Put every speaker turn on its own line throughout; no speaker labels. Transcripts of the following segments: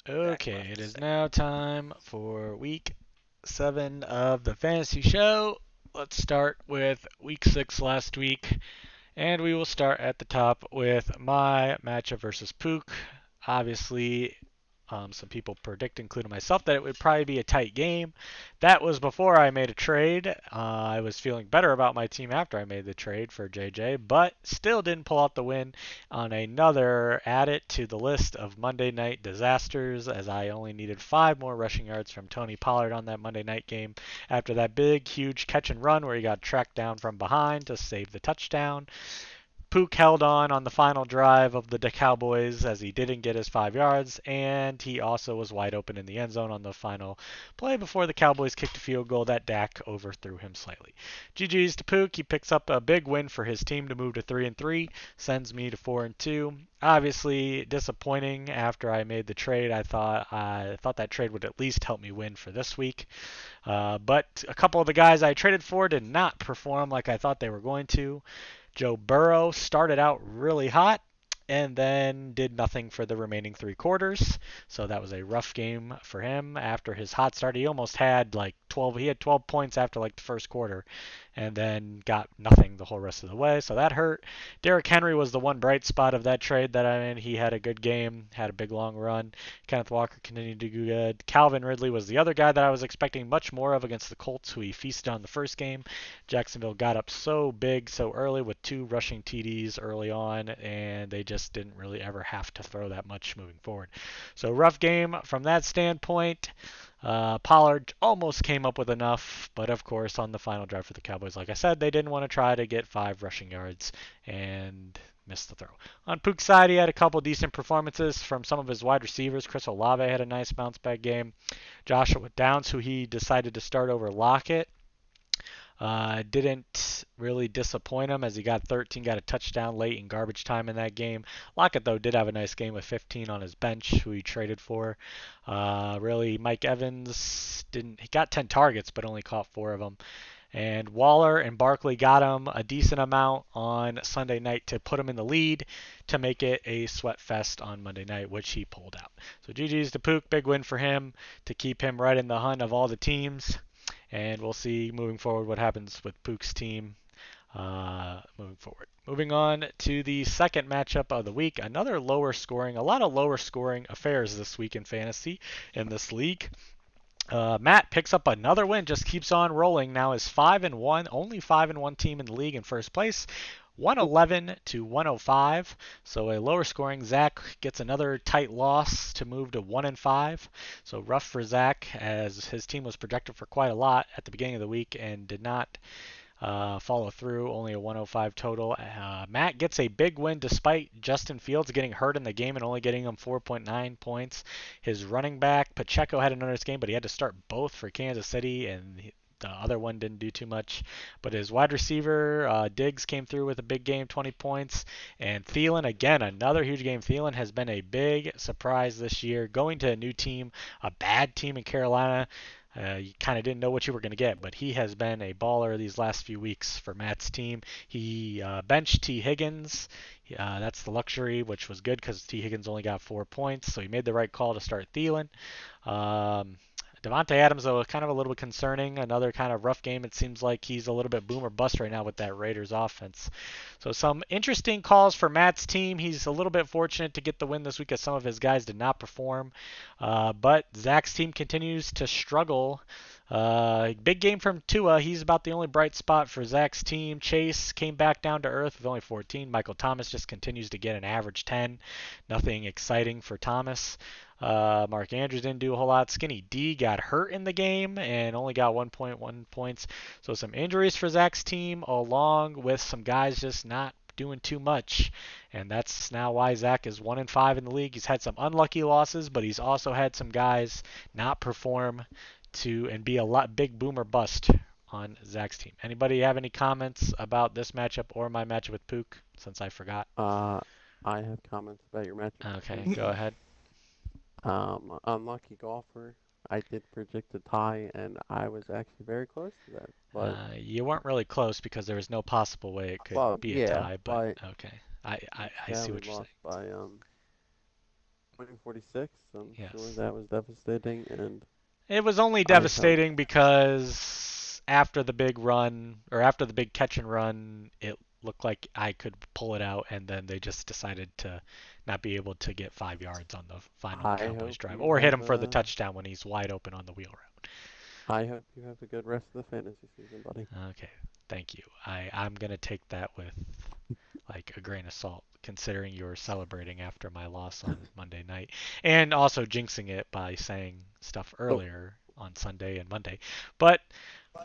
Zach
Okay,
left
it
a
is
second.
now time for week 7 of the fantasy show. Let's start with week 6 last week, and we will start at the top with my matchup versus Pook. Obviously, some people predict, including myself, that it would probably be a tight game. That was before I made a trade. I was feeling better about my team after I made the trade for JJ, but still didn't pull out the win on another add it to the list of Monday night disasters, as I only needed 5 more rushing yards from Tony Pollard on that Monday night game after that big, huge catch and run where he got tracked down from behind to save the touchdown. Pook held on the final drive of the Cowboys as he didn't get his 5 yards, and he also was wide open in the end zone on the final play before the Cowboys kicked a field goal that Dak overthrew him slightly. GG's to Pook. He picks up a big win for his team to move to 3-3, sends me to 4-2. Obviously disappointing after I made the trade. I thought that trade would at least help me win for this week. But a couple of the guys I traded for did not perform like I thought they were going to. Joe Burrow started out really hot and then did nothing for the remaining 3 quarters. So that was a rough game for him. After his hot start, he almost had like 12. He had 12 points after like the first quarter, and then got nothing the whole rest of the way. So that hurt. Derrick Henry was the one bright spot of that trade that I mean. He had a good game, had a big long run. Kenneth Walker continued to do good. Calvin Ridley was the other guy that I was expecting much more of against the Colts, who he feasted on the first game. Jacksonville got up so big so early with 2 rushing TDs early on, and they just didn't really ever have to throw that much moving forward. So rough game from that standpoint. Pollard almost came up with enough, but of course on the final drive for the Cowboys, like I said, they didn't want to try to get 5 rushing yards and missed the throw. On Pook's side, he had a couple decent performances from some of his wide receivers. Chris Olave had a nice bounce back game. Joshua Downs, who he decided to start over Lockett, didn't really disappoint him as he got 13, got a touchdown late in garbage time in that game. Lockett, though, did have a nice game with 15 on his bench, who he traded for. Really, Mike Evans didn't. He got 10 targets, but only caught 4 of them. And Waller and Barkley got him a decent amount on Sunday night to put him in the lead to make it a sweat fest on Monday night, which he pulled out. So GG's to Pook, big win for him to keep him right in the hunt of all the teams. And we'll see moving forward what happens with Pook's team moving forward. Moving on to the second matchup of the week, another lower scoring, a lot of lower scoring affairs this week in fantasy in this league. Matt picks up another win, just keeps on rolling. Now is 5-1, only 5-1 team in the league in first place. 111 to 105, so a lower scoring. Zach gets another tight loss to move to 1-5. So rough for Zach as his team was projected for quite a lot at the beginning of the week and did not follow through, only a 105 total. Matt gets a big win despite Justin Fields getting hurt in the game and only getting him 4.9 points. His running back, Pacheco, had another game, but he had to start both for Kansas City, and the other one didn't do too much. But his wide receiver, Diggs, came through with a big game, 20 points. And Thielen, again, another huge game. Thielen has been a big surprise this year, going to a new team, a bad team in Carolina. You kind of didn't know what you were going to get, but he has been a baller these last few weeks for Matt's team. He benched T. Higgins. That's the luxury, which was good because T. Higgins only got 4 points, so he made the right call to start Thielen. Um, Devontae Adams, though, kind of a little bit concerning. Another kind of rough game. It seems like he's a little bit boom or bust right now with that Raiders offense. So some interesting calls for Matt's team. He's a little bit fortunate to get the win this week as some of his guys did not perform. But Zach's team continues to struggle. Big game from Tua. He's about the only bright spot for Zach's team. Chase came back down to earth with only 14. Michael Thomas just continues to get an average 10. Nothing exciting for Thomas. Mark Andrews didn't do a whole lot. Skinny D got hurt in the game and only got 1.1 points. So some injuries for Zach's team, along with some guys just not doing too much. And that's now why Zach is 1-5 in the league. He's had some unlucky losses, but he's also had some guys not perform to and be a lot big boomer bust on Zach's team. Anybody have any comments about this matchup or my matchup with Pook? Since I forgot.
Uh, I have comments about your matchup with
Okay,
Pook.
go ahead.
Unlucky golfer. I did predict a tie, and I was actually very close to that. But
You weren't really close because there was no possible way it could
well,
be a
yeah,
tie, but
but
okay. I see
sadly
what you're saying.
lost by winning 46. I'm sure
Yes.
that was devastating, and
It was only
I hope.
devastating because after the big run, or after the big catch and run, it looked like I could pull it out, and then they just decided to not be able to get 5 yards on the final
I
Cowboys
hope
drive,
you
or hit
have
him for the
a.
touchdown when he's wide open on the wheel route.
I hope you have a good rest of the fantasy season, buddy.
Okay, thank you. I'm gonna take that with like a grain of salt, considering you were celebrating after my loss on Monday night, and also jinxing it by saying stuff
Oh,
earlier on Sunday and Monday. But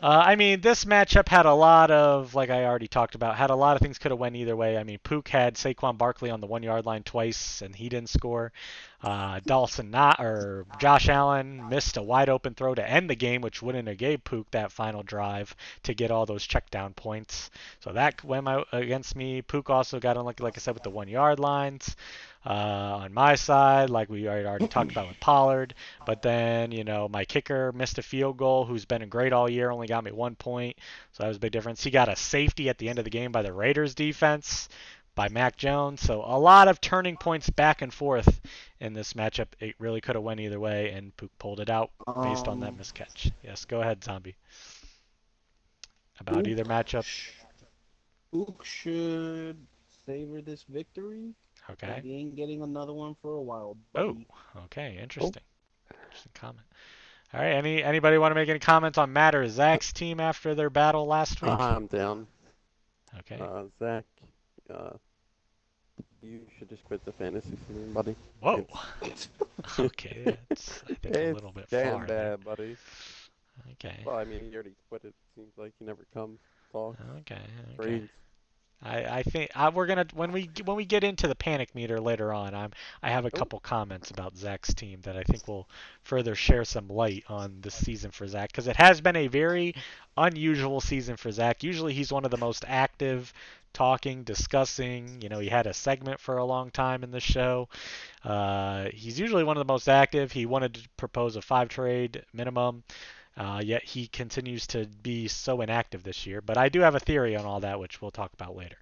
I mean, this matchup had a lot of, like I already talked about, had a lot of things could have went either way. I mean, Pook had Saquon Barkley on the 1 yard line twice, and he didn't score. Dawson not or Josh Allen missed a wide open throw to end the game, which wouldn't have gave Pook that final drive to get all those check down points. So that went against me. Pook also got unlucky, like I said, with the 1 yard lines. On my side, like we already talked about with Pollard, but then, my kicker missed a field goal, who's been great all year, only got me 1 point. So that was a big difference. He got a safety at the end of the game by the Raiders defense, by Mac Jones. So a lot of turning points back and forth in this matchup. It really could have went either way, and Pook pulled it out based on that
Um,
miscatch. Yes, go ahead, Zombie. About
Ook,
either matchup.
Ook should savor this victory, as
Okay.
he ain't getting another one for a while,
Oh,
buddy.
okay.
oh,
Interesting. Interesting comment. All right. Anybody want to make any comments on Matt or Zach's team after their battle last week?
I'm down.
Okay.
Zach, uh, you should just quit the fantasy season, buddy.
Whoa.
It's
Okay, that's I think a
it's
little bit
damn
far there.
bad, buddy.
Okay.
Well, I mean, he already quit it. Seems like he never comes, talks,
Okay. Okay.
trades.
I think we're gonna when we get into the panic meter later on. I have a
Oh,
couple comments about Zach's team that I think will further share some light on this season for Zach, because it has been a very unusual season for Zach. Usually he's one of the most active, talking, discussing. He had a segment for a long time in the show. He's usually one of the most active. He wanted to propose a 5 trade minimum. Yet he continues to be so inactive this year. But I do have a theory on all that, which we'll talk about later.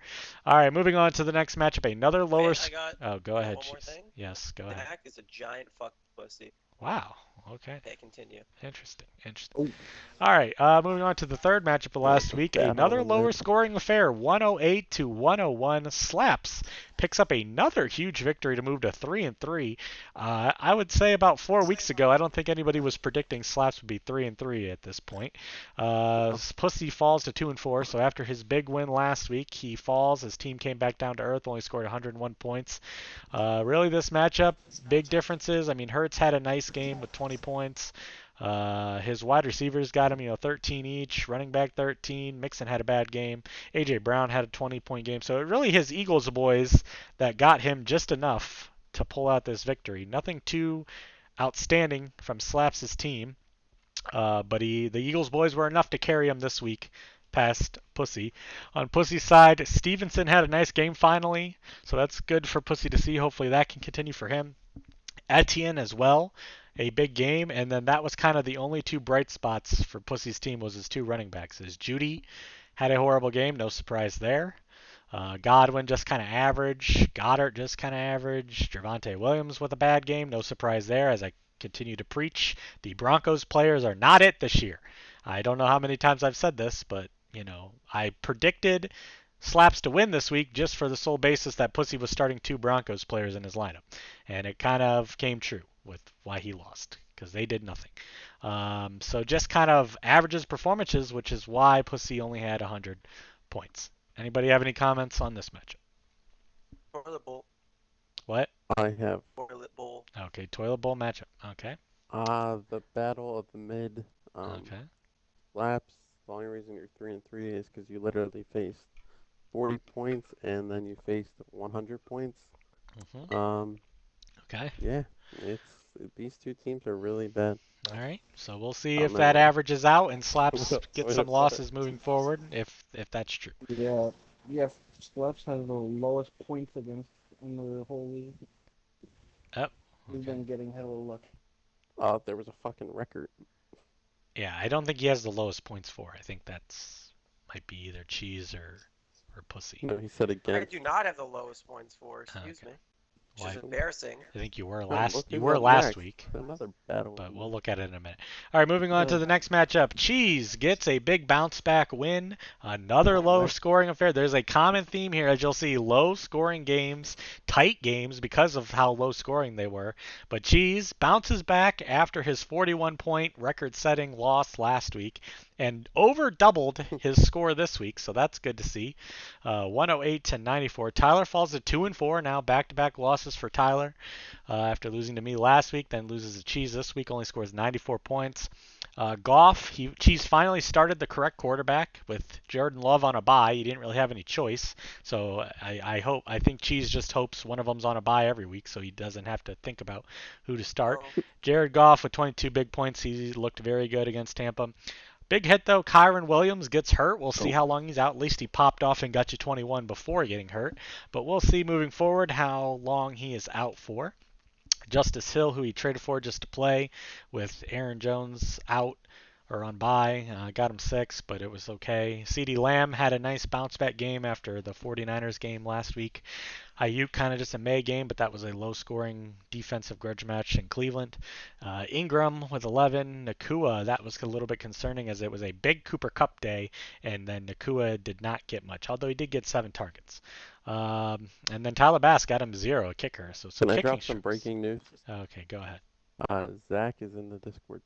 All right, moving on to the next matchup. Another lower.
Man,
Oh, go
I got
ahead,
one more
Cheese.
thing.
Yes, go ahead.
Dak is a giant fuck pussy.
Wow. Okay.
Okay, continue.
Interesting. Interesting.
Oh,
All right, moving on to the third matchup of
oh,
last
the
week.
battle of
Another
the
lower
mid.
scoring affair, 108 to 101. Slaps picks up another huge victory to move to 3-3. I would say about 4 weeks ago, I don't think anybody was predicting Slaps would be 3-3 at this point.
No,
Pussy falls to 2-4. So after his big win last week, he falls. His team came back down to earth, only scored 101 points. Really, this matchup, big differences. I mean, Hurts had a nice game with 20 points. His wide receivers got him, 13 each. Running back 13. Mixon had a bad game. AJ Brown had a 20-point game. So it really his Eagles boys that got him just enough to pull out this victory. Nothing too outstanding from Slaps' team, but the Eagles boys were enough to carry him this week past Pussy. On Pussy's side, Stevenson had a nice game finally, so that's good for Pussy to see. Hopefully that can continue for him. Etienne as well, a big game, and then that was kind of the only two bright spots for Pussy's team was his two running backs. His Judy had a horrible game, no surprise there. Godwin just kind of average. Goddard just kind of average. Javonte Williams with a bad game, no surprise there. As I continue to preach, the Broncos players are not it this year. I don't know how many times I've said this, but I predicted Slaps to win this week just for the sole basis that Pussy was starting two Broncos players in his lineup. And it kind of came true with why he lost, because they did nothing. So just kind of averages performances, which is why Pussy only had 100 points. Anybody have any comments on this matchup?
Toilet bowl.
What?
I have
Toilet bowl.
Okay, toilet bowl matchup. Okay.
the battle of the mid.
Okay.
Laps. The only reason you're 3-3 is because you literally faced 40 points and then you faced 100 points.
Mhm.
Um,
Okay.
yeah, it's these two teams are really bad.
All right. So we'll
I
see
don't
if
know
that
what
averages out and Slaps gets some
what
losses moving forward, if that's true.
yeah, yeah. Slaps has the lowest points against in the whole league.
Oh.
He's
Okay.
been getting hella lucky.
there was a fucking record.
Yeah, I don't think he has the lowest points for. I think that's might be either cheese or pussy.
No, he said
I
against.
do not have the lowest points for.
Oh,
Excuse
okay.
me. which is
Why?
embarrassing.
I think you were
Look
you
who's
were
up
last
next.
week.
Another battle.
But we'll look at it in a minute. All right, moving on to the next matchup. Cheese gets a big bounce back win. Another low scoring affair. There's a common theme here, as you'll see, low scoring games, tight games because of how low scoring they were. But Cheese bounces back after his 41-point record setting loss last week and over doubled his score this week, so that's good to see. 108 to 94. Tyler falls to 2-4 now, back-to-back losses for Tyler. After losing to me last week, then loses to Cheese this week, only scores 94 points. Goff, Cheese finally started the correct quarterback with Jordan Love on a bye. He didn't really have any choice, so I think Cheese just hopes one of them's on a bye every week, so he doesn't have to think about who to start.
Oh,
Jared Goff with 22 big points. He looked very good against Tampa. Big hit though, Kyron Williams gets hurt. We'll see how long he's out. At least he popped off and got you 21 before getting hurt, but we'll see moving forward how long he is out for. Justice Hill, who he traded for just to play, with Aaron Jones out or on bye, got him 6, but it was okay. CeeDee Lamb had a nice bounce back game after the 49ers game last week. Ayuk kind of just a May game, but that was a low scoring defensive grudge match in Cleveland. Ingram with 11. Nakua, that was a little bit concerning as it was a big Cooper Cup day, and then Nakua did not get much, although he did get 7 targets. And then Tyler Bass got him 0, a kicker. So some
Can I
kicking
drop some
streaks.
breaking news?
Okay, go ahead.
Zach is in the Discord.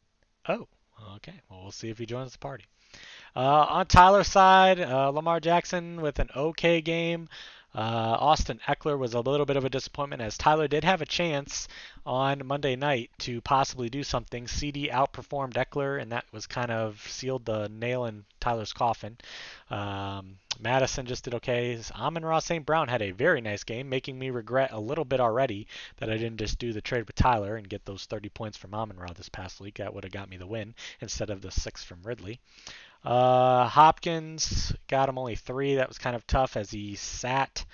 Oh, okay. Well, we'll see if he joins the party. On Tyler's side, Lamar Jackson with an okay game. Austin Eckler was a little bit of a disappointment as Tyler did have a chance on Monday night to possibly do something. CD outperformed Eckler, and that was kind of sealed the nail in Tyler's coffin. Madison just did okay. Amon-Ra St. Brown had a very nice game, making me regret a little bit already that I didn't just do the trade with Tyler and get those 30 points from Amon-Ra this past week. That would have got me the win instead of the 6 from Ridley. Hopkins got him only 3. That was kind of tough as he sat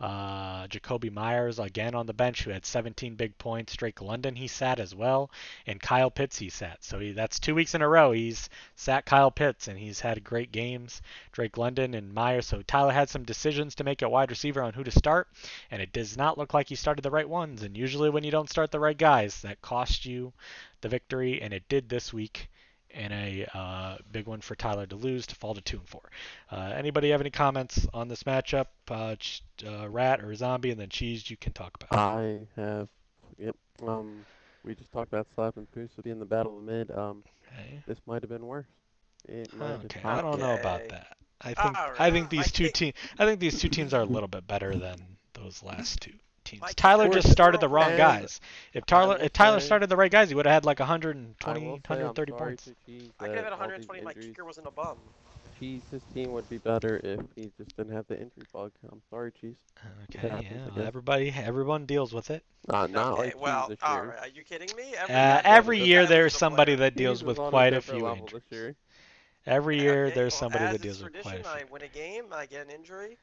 Jacoby Myers again on the bench, who had 17 big points. Drake London he sat as well, and Kyle Pitts he sat. So that's 2 weeks in a row he's sat Kyle Pitts, and he's had great games. Drake London and Myers. So Tyler had some decisions to make at wide receiver on who to start, and it does not look like he started the right ones. And usually when you don't start the right guys, that costs you the victory, and it did this week. And a big one for Tyler to lose to fall to 2-4. Anybody have any comments on this matchup? Rat or Zombie, and then Cheese you can talk about.
I have, yep. We just talked about Slap and Pussy in the battle of the mid.
Okay.
This might have been worse. It might have
Okay,
been
I don't know about
Okay.
that. I
Alright,
think these
I
two teams are a little bit better than those last two teams.
Mike,
Tyler
Of
just
course,
started the wrong
and
guys. If
I will
Tyler
say-
started the right guys, he would have had like
I
120,
will say I'm
130
sorry
points.
to Cheese
could have had
that all these
120. My
injuries.
kicker wasn't a bum.
Cheese, his team would be better if he just didn't have the injury bug. I'm sorry, Cheese.
Okay,
It happens, I
yeah,
guess.
everyone deals with it.
Not
Okay,
like Cheese
well,
this year.
alright. Are you kidding me?
Every year
guy
there's
loses a
somebody
player.
that deals
Cheese
with
is on
quite a
different
few
level
injuries.
this year.
Every year
Okay,
there's
well,
somebody
as
that
is
deals with quite a
tradition,
few.
I win a game, I get an injury.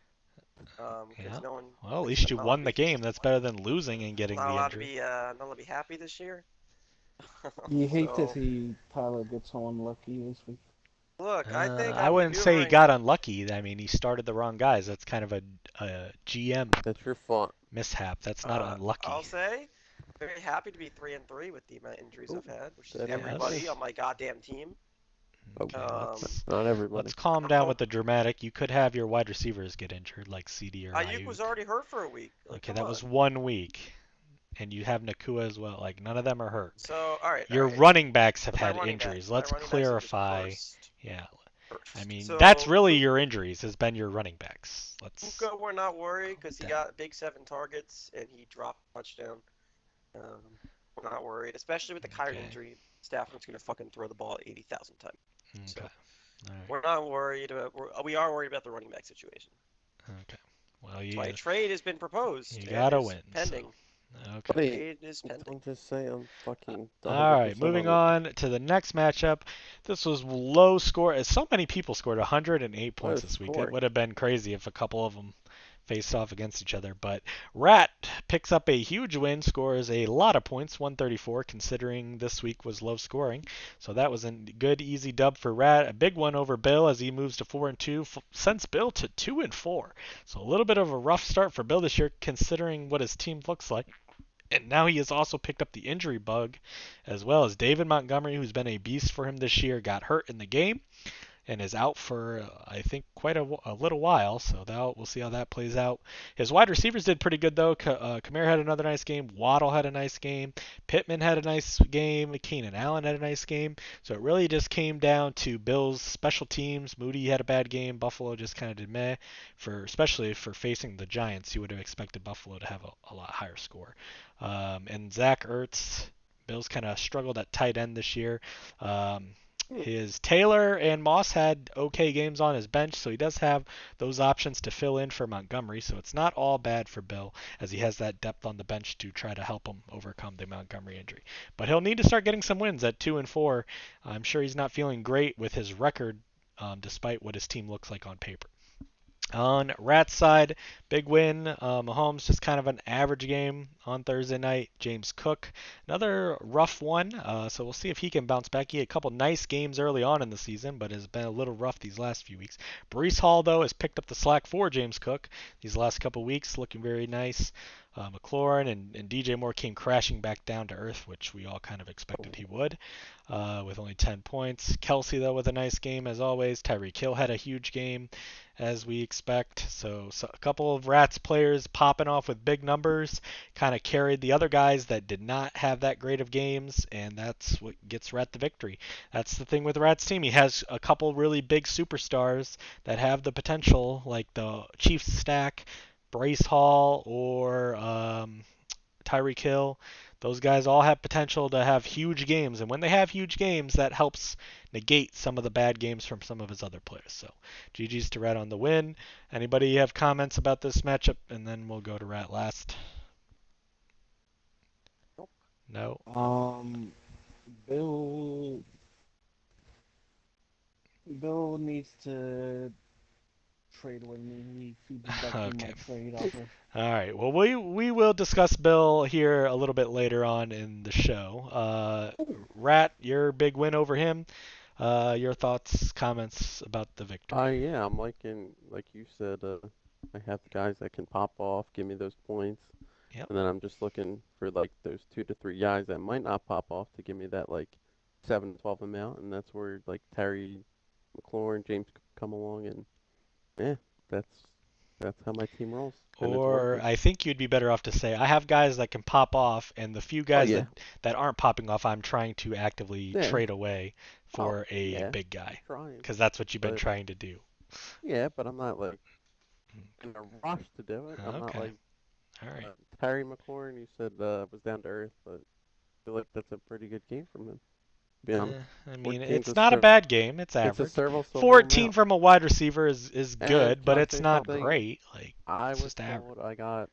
Because
Yeah.
no one.
Well, at
thinks
least you
I'm not
won the
allowed to
game. That's better than losing and getting
not
the
allowed to
injury.
be not allowed to be happy this year.
You hate to
So,
see Tyler get so unlucky this week.
look, I think
I
I'm
wouldn't say he
maneuvering.
got unlucky. I mean, he started the wrong guys. That's kind of a GM
That's your fault.
mishap. That's not unlucky.
I'll say, very happy to be 3-3 with the amount of injuries
Ooh,
I've had, which is
that ain't
everybody
happening.
on my goddamn team.
Okay,
Not everybody.
let's calm down with the dramatic. You could have your wide receivers get injured, like CD or
Ayuk was already hurt for a week. Like,
Okay,
come
that
on.
was 1 week, and you have Nakua as well. Like none of them are hurt.
So, all right.
Your running backs have
But my
had
running
injuries.
backs- my
Let's
running backs are just
clarify.
cursed.
Yeah, I mean
So,
that's really your injuries. Has been your running backs. Let's.
Puka, we're not worried because he
Down.
got big 7 targets and he dropped a touchdown. We're not worried, especially with the Kyrie
Okay.
injury. Stafford's gonna fucking throw the ball 80,000 times.
Okay.
So,
All right.
we're not worried about. We are worried about the running back situation.
Okay. Well,
That's why a trade has been proposed.
you
and
gotta
is
win, so-
Pending.
Okay.
Buddy,
Trade is pending.
don't just say I'm fucking.
All right, moving on to the next matchup. This was low score. So many people scored 108 points this week. It
score.
would have been crazy if a couple of them face off against each other. But Rat picks up a huge win, scores a lot of points, 134, considering this week was low scoring. So that was a good, easy dub for Rat. A big one over Bill as he moves to 4-2, sends Bill to 2-4. So a little bit of a rough start for Bill this year, considering what his team looks like. And now he has also picked up the injury bug, as well as David Montgomery, who's been a beast for him this year, got hurt in the game and is out for I think quite a little while. So we'll see how that plays out. His wide receivers did pretty good though. Kamara had another nice game. Waddle had a nice game. Pittman had a nice game. Keenan Allen had a nice game. So it really just came down to Bills' special teams. Moody had a bad game. Buffalo just kind of did meh. Especially for facing the Giants, you would have expected Buffalo to have a lot higher score. And Zach Ertz, Bills kind of struggled at tight end this year. His Taylor and Moss had okay games on his bench, so he does have those options to fill in for Montgomery. So it's not all bad for Bill, as he has that depth on the bench to try to help him overcome the Montgomery injury. But he'll need to start getting some wins at 2-4. I'm sure he's not feeling great with his record, despite what his team looks like on paper. On Rat's side, big win. Mahomes just kind of an average game on Thursday night. James Cook, another rough one. So we'll see if he can bounce back. He had a couple nice games early on in the season, but has been a little rough these last few weeks. Breece Hall, though, has picked up the slack for James Cook these last couple weeks, looking very nice. McLaurin and DJ Moore came crashing back down to earth, which we all kind of expected he would, with only 10 points. Kelsey, though, with a nice game as always. Tyreek Hill had a huge game, as we expect. So a couple of Rats players popping off with big numbers kind of carried the other guys that did not have that great of games, and that's what gets Rat the victory. That's the thing with Rat's team. He has a couple really big superstars that have the potential, like the Chiefs stack, Brace Hall or Tyreek Hill. Those guys all have potential to have huge games, and when they have huge games, that helps negate some of the bad games from some of his other players. So GG's to Rat on the win. Anybody have comments about this matchup? And then we'll go to Rat last. No?
Bill needs to trade with me. He deducted
Okay.
my trade offer.
All right. Well, we will discuss Bill here a little bit later on in the show. Rat, your big win over him. Your thoughts, comments about the victory?
Yeah, I'm liking, like you said, I have guys that can pop off, give me those points.
Yep.
And then I'm just looking for like those 2 to 3 guys that might not pop off to give me that like 7 to 12 amount, and that's where like Terry, McLaurin, James come along, and that's how my team rolls. And it's
Or
working.
I think you'd be better off to say, I have guys that can pop off, and the few guys
yeah.
that aren't popping off, I'm trying to actively
Yeah.
trade away for a
yeah.
big guy.
Trying.
Because that's what you've been
But
trying to do.
yeah, but I'm not like in a rush to do it. I'm not
Okay.
like
All right.
Terry McLaurin. You said was down to earth, but I feel like that's a pretty good game from him. To be honest.
I mean,
14's
it's not a bad game. It's
It's a
average.
serviceable
14
amount.
from a wide receiver is
And
good, but
can I
it's
say
not
something?
great. Like,
I
it's
was
just average.
told I got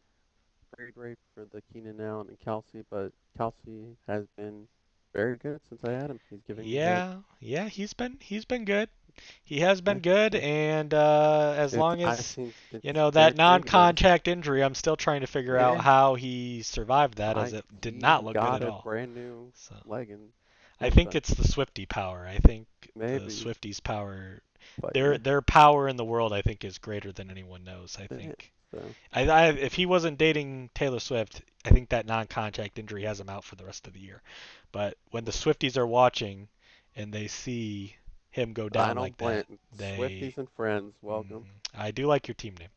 trade rate for the Keenan Allen and Kelsey, but Kelsey has been very good since I had him. He's giving me that.
Yeah, he's been good. He has been
Yeah,
good,
so
and as long
I
as
think it's
that
very creative.
non-contact injury, I'm still trying to figure out
Yeah,
how he survived that, as it did not
he
look good
got
at
a
all.
brand new
So
leg in
I
him,
think
so
it's the Swifty power. I think the
maybe.
Swifties power,
But
their
yeah,
their power in the world, I think, is greater than anyone knows. I
yeah.
think.
So
If he wasn't dating Taylor Swift, I think that non-contact injury has him out for the rest of the year. But when the Swifties are watching and they see him go
I
down
don't
like
blame
that, they.
Swifties and friends. Welcome.
I do like your team name.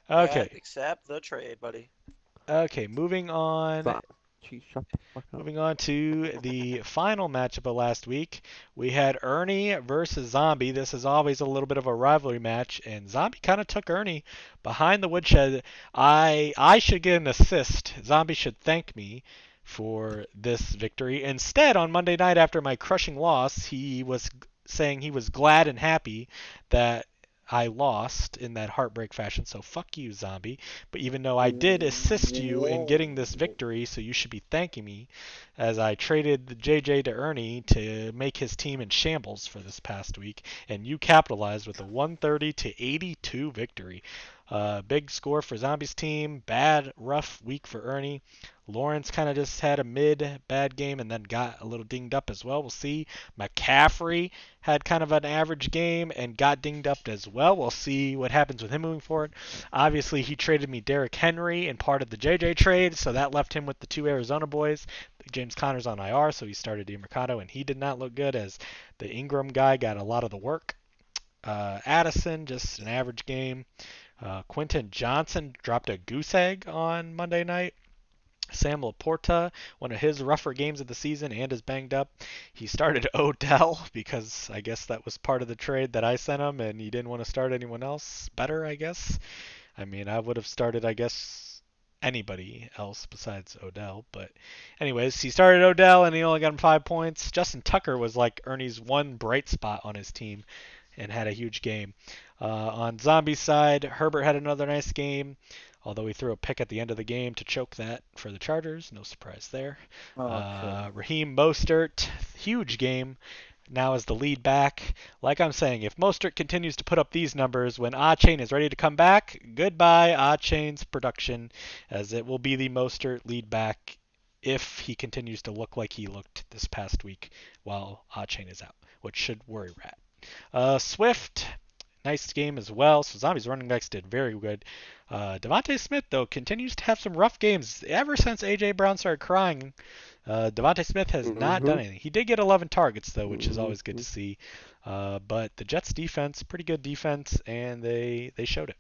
And
Okay.
accept the trade, buddy.
Okay. Moving on.
Stop. Gee, shut the fuck up.
Moving on to the final matchup of last week, we had Ernie versus Zombie. This is always a little bit of a rivalry match, and Zombie kind of took Ernie behind the woodshed. I should get an assist. Zombie should thank me for this victory. Instead, on Monday night after my crushing loss, he was saying he was glad and happy that I lost in that heartbreak fashion. So fuck you, Zombie. But even though I did assist you in getting this victory, so you should be thanking me, as I traded the JJ to Ernie to make his team in shambles for this past week, and you capitalized with a 130-82 victory. Big score for Zombies team. Bad, rough week for Ernie. Lawrence kind of just had a bad game and then got a little dinged up as well. We'll see. McCaffrey had kind of an average game and got dinged up as well. We'll see what happens with him moving forward. Obviously, he traded me Derrick Henry in part of the JJ trade, so that left him with the two Arizona boys. James Conner's on IR, so he started DeMarcado, and he did not look good as the Ingram guy got a lot of the work. Addison, just an average game. Quentin Johnson dropped a goose egg on Monday night. Sam Laporta, one of his rougher games of the season and is banged up. He started Odell because I guess that was part of the trade that I sent him and he didn't want to start anyone else better, I guess. I mean, I would have started, I guess, anybody else besides Odell. But anyways, he started Odell and he only got him 5 points. Justin Tucker was like Ernie's one bright spot on his team and had a huge game. On Zombie's side, Herbert had another nice game, although he threw a pick at the end of the game to choke that for the Chargers. No surprise there.
Okay.
Raheem Mostert, huge game. Now as the lead back. Like I'm saying, if Mostert continues to put up these numbers when A-Chain is ready to come back, goodbye A-Chain's production, as it will be the Mostert lead back if he continues to look like he looked this past week while A-Chain is out, which should worry Rat. Swift, nice game as well. So Zombies running backs did very good. Devontae Smith, though, continues to have some rough games. Ever since A.J. Brown started crying, Devontae Smith has not done
Mm-hmm.
anything. He did get 11 targets, though, which is always good
Mm-hmm.
to see. But the Jets' defense, pretty good defense, and they showed it.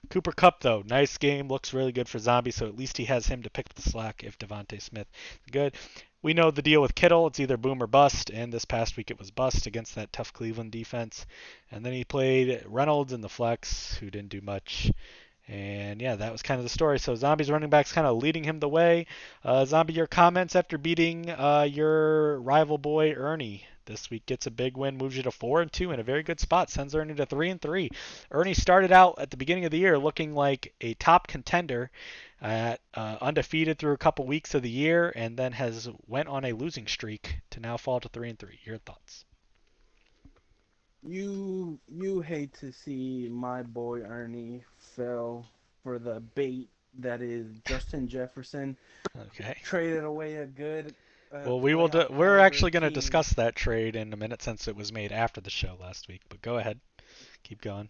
Cooper Kupp, though, nice game. Looks really good for Zombie, so at least he has him to pick up the slack if Devontae Smith is good. We know the deal with Kittle. It's either boom or bust, and this past week it was bust against that tough Cleveland defense. And then he played Reynolds in the flex, who didn't do much. And yeah, that was kind of the story. So Zombie's running backs kind of leading him the way. Zombie, your comments after beating your rival boy Ernie this week gets a big win, moves you to 4-2 in a very good spot, sends Ernie to 3-3. Ernie started out at the beginning of the year looking like a top contender, at undefeated through a couple weeks of the year, and then has went on a losing streak to now fall to 3-3. Your thoughts?
You hate to see my boy Ernie fell for the bait that is Justin Jefferson.
Okay.
Traded away a good
Well,
playoff
we're
caliber
actually going to
team.
discuss that trade in a minute since it was made after the show last week. But go ahead, keep going.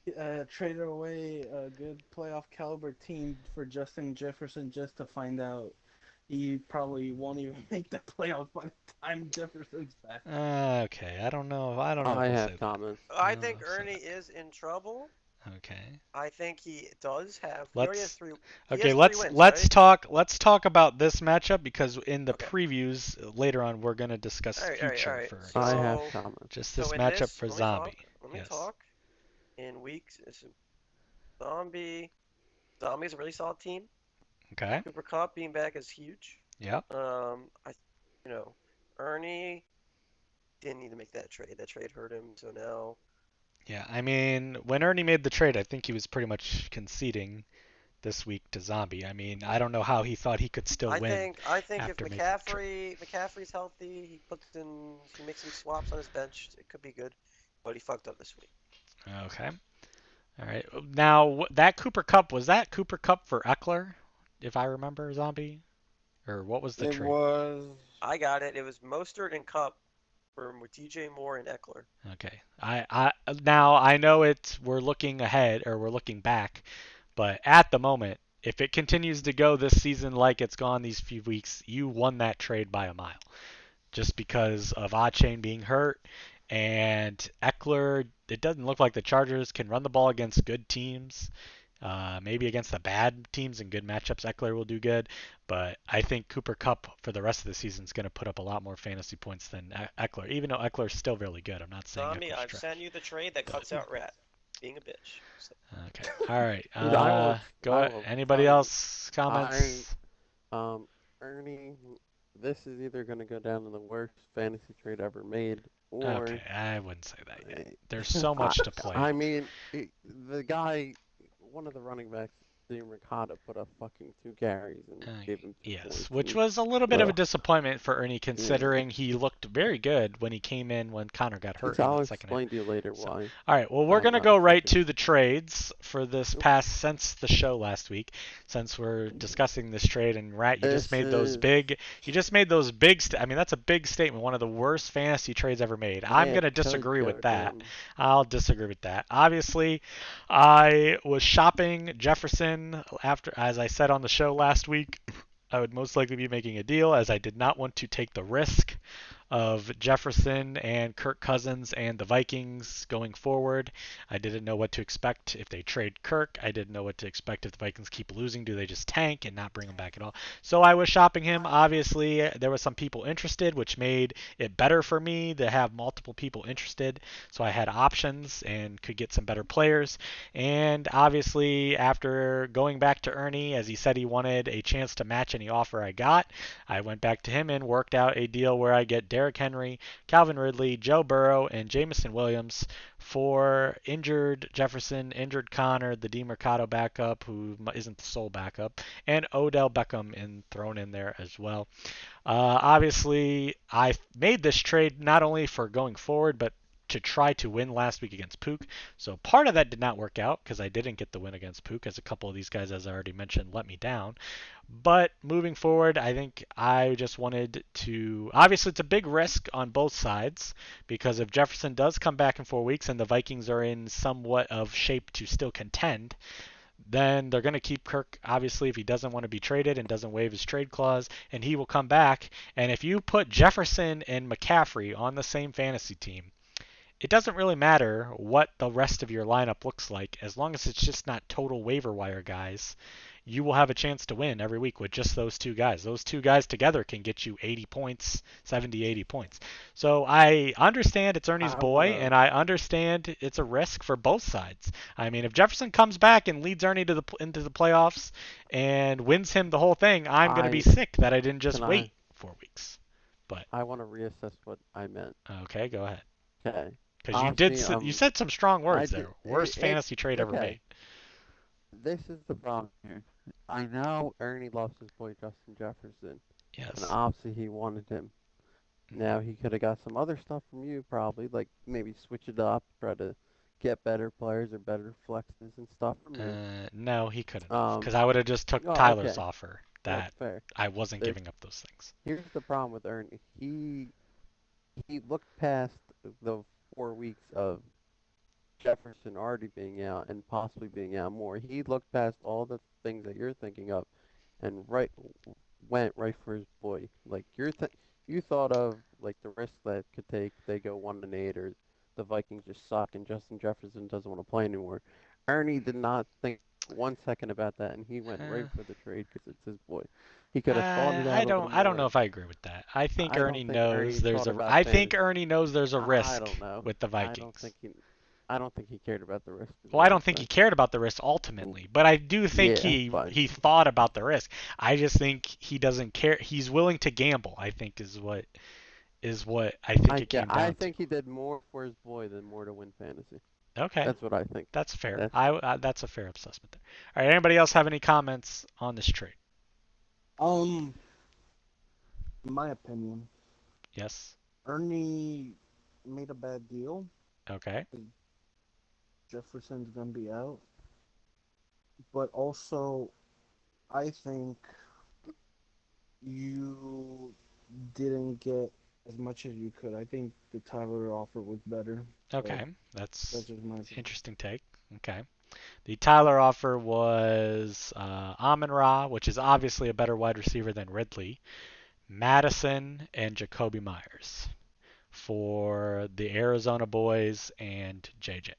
Traded away a good playoff caliber team for Justin Jefferson just to find out he probably won't even make the playoffs by the time Jefferson's back.
Okay, I don't know. I don't know if
I
we'll
have
say that.
comments.
I
I
don't know
think
if we'll say
Ernie is in trouble.
that. Okay.
I think he does have. He already has
Let's
three. He
okay.
has three
Let's
wins,
let's
right?
talk. Let's talk about this matchup because in the
Okay.
previews later on we're going to
All
discuss
right. All right. All
future
right.
for Ernie.
I
So
have
So,
comments.
just
so
this
in
matchup
this,
for
let me talk.
Zombie.
Let me
Yes.
talk. In weeks, Zombie. Zombie's a really solid team.
Okay.
Cooper Cup being back is huge.
Yep.
I, you know, Ernie didn't need to make that trade. That trade hurt him. So now,
Yeah. I mean, when Ernie made the trade, I think he was pretty much conceding this week to Zombie. I mean, I don't know how he thought he could still win
I think if
after making the trade.
McCaffrey's healthy, he makes some swaps on his bench. It could be good, but he fucked up this week.
Okay. All right. Now that Cooper Cup was that Cooper Cup for Eckler, if I remember, Zombie, or what was the
It
trade?
was
I got it. It was Mostert and Cup for DJ Moore and Eckler.
Okay. I now I know it's we're looking ahead or we're looking back, but at the moment, if it continues to go this season like it's gone these few weeks, you won that trade by a mile. Just because of Chain being hurt and Eckler, it doesn't look like the Chargers can run the ball against good teams. Maybe against the bad teams and good matchups, Eckler will do good. But I think Cooper Cup for the rest of the season is going to put up a lot more fantasy points than Eckler, even though Eckler's still really good. I'm not saying
Zombie,
Eckler's
I've sent
trash.
you the trade that cuts out Rat being a bitch. So,
Okay. All right.
Dude, I
Go.
will
Anybody
tell you.
else
I
comments?
um Ernie, this is either gonna go down in the worst fantasy trade ever made,
Okay.
or
I wouldn't say that yet.
I,
There's so
I,
much to play.
I mean, the guy, one of the running backs, the Mercado put up fucking 2 carries and gave him two
Yes,
points.
which
And
was a little bit of a
ugh,
disappointment for Ernie
yeah.
considering he looked very good when he came in when Connor got hurt in
I'll
that second half.
explain to you later
So,
why
all right, well, we're
I'm
going to
not
go right
picking.
to the trades for this
Nope.
past since the show last week, since we're discussing this trade. And Rat,
This is
you just made those big. I mean, that's a big statement. One of the worst fantasy trades ever made. I'm going
it
to
could
disagree
go
with that.
down.
I'll disagree with that. Obviously, I was shopping Jefferson after, as I said on the show last week. I would most likely be making a deal as I did not want to take the risk of Jefferson and Kirk Cousins and the Vikings going forward. I didn't know what to expect if they trade Kirk. I didn't know what to expect if the Vikings keep losing. Do they just tank and not bring him back at all? So I was shopping him. Obviously, there were some people interested, which made it better for me to have multiple people interested. So I had options and could get some better players. And obviously, after going back to Ernie, as he said he wanted a chance to match any offer I got, I went back to him and worked out a deal where I get Derrick Henry, Calvin Ridley, Joe Burrow, and Jamison Williams for injured Jefferson, injured Connor, the DeMercado backup, who isn't the sole backup, and Odell Beckham thrown in there as well. Obviously, I made this trade not only for going forward, but to try to win last week against Pook. So part of that did not work out because I didn't get the win against Pook, as a couple of these guys, as I already mentioned, let me down. But moving forward, I think I just wanted to. Obviously, it's a big risk on both sides because if Jefferson does come back in 4 weeks and the Vikings are in somewhat of shape to still contend, then they're going to keep Kirk, obviously, if he doesn't want to be traded and doesn't waive his trade clause, and he will come back. And if you put Jefferson and McCaffrey on the same fantasy team, it doesn't really matter what the rest of your lineup looks like as long as it's just not total waiver wire guys. You will have a chance to win every week with just those two guys. Those two guys together can get you 80 points, 70, 80 points. So I understand it's Ernie's
I
boy,
wanna.
and I understand it's a risk for both sides. I mean, if Jefferson comes back and leads Ernie into the playoffs and wins him the whole thing, I'm going to be
I
sick that I didn't just
can
wait
I.
4 weeks. But
I want to reassess what I meant.
okay, go ahead.
Okay.
Because
Obviously,
you said some strong
I
words
did.
there. Worst fantasy trade ever
Okay.
made.
This is the problem here. I know Ernie loves his boy Justin Jefferson, and
Yes.
obviously he wanted him. Now he could have got some other stuff from you, probably, like maybe switch it up, try to get better players or better flexes and stuff from you.
No, he couldn't have.
Um.
Because I would have just took
Oh,
Tyler's
okay.
offer.
That's
That
fair.
I wasn't
There's
giving up those things.
Here's the problem with Ernie. He looked past the 4 weeks of Jefferson already being out and possibly being out more. He looked past all the things that you're thinking of and went right for his boy. Like you thought of like the risk that could take they go 1-8 or the Vikings just suck and Justin Jefferson doesn't want to play anymore. Ernie did not think 1 second about that and he went right
Uh,
for the trade because it's his boy. He could have thought it out a little
I don't know
more.
if I agree with that. I think
I
Ernie
don't think
knows
Ernie
there's
thought
a.
about
I think
fantasy.
Ernie knows there's a
I
risk
don't know.
with the
I don't think
Vikings.
he. I don't think he cared about the risk. Is
Well, I
what
don't
I'm
think he
saying.
cared about the risk ultimately, but I do think
Yeah, but
he thought about the risk. I just think he doesn't care. He's willing to gamble. I think is what I think it came
I
down to.
think he did more for his boy than more to win fantasy.
Okay,
That's what I think.
that's fair.
That's
That's a fair assessment there. All right, anybody else have any comments on this trade?
Um, in my opinion,
Yes.
Ernie made a bad deal.
Okay.
Jefferson's gonna be out, but also I think you didn't get as much as you could. I think the Tyler offer was better, but
Okay. That's
that's just my opinion.
interesting take. Okay. The Tyler offer was Amon Ra, which is obviously a better wide receiver than Ridley, Madison, and Jacoby Myers for the Arizona boys and JJ.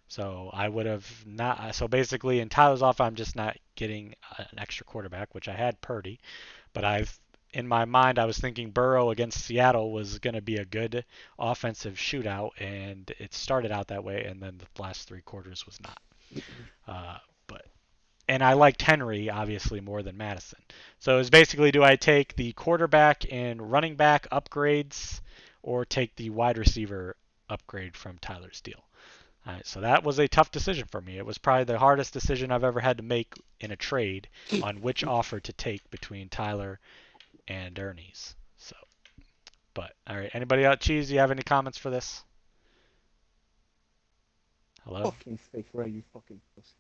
So I would have not. So basically, in Tyler's offer, I'm just not getting an extra quarterback, which I had Purdy, but I've in my mind I was thinking Burrow against Seattle was going to be a good offensive shootout, and it started out that way, and then the last 3 quarters was not. But and I liked Henry obviously more than Madison. So it's basically, do I take the quarterback and running back upgrades, or take the wide receiver upgrade from Tyler's deal? So that was a tough decision for me. It was probably the hardest decision I've ever had to make in a trade on which offer to take between Tyler and Ernie's. So, but all right, anybody else? Cheese, do you have any comments for this? Hello?
Fucking fake right, you fucking pussy.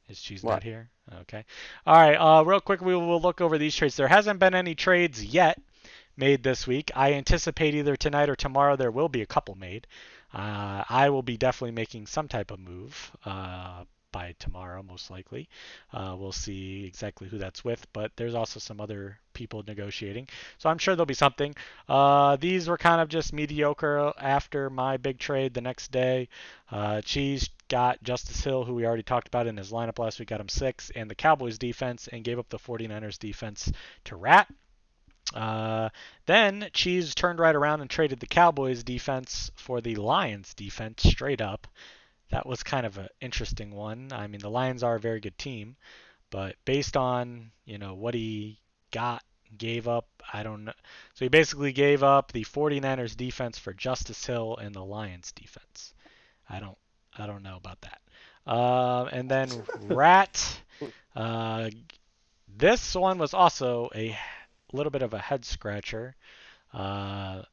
Is Cheese not
What?
here? Okay. All right. Real quick, we will look over these trades. There hasn't been any trades yet made this week. I anticipate either tonight or tomorrow there will be a couple made. I will be definitely making some type of move by tomorrow, most likely. We'll see exactly who that's with, but there's also some other people negotiating. So I'm sure there'll be something. These were kind of just mediocre after my big trade the next day. Cheese got Justice Hill, who we already talked about in his lineup last week, got him 6, and the Cowboys defense, and gave up the 49ers defense to Rat. Then Cheese turned right around and traded the Cowboys defense for the Lions defense straight up. That was kind of an interesting one. I mean, the Lions are a very good team, but based on, what he gave up, I don't know. So he basically gave up the 49ers defense for Justice Hill and the Lions defense. I don't know about that. And then Rat, uh, this one was also a little bit of a head scratcher.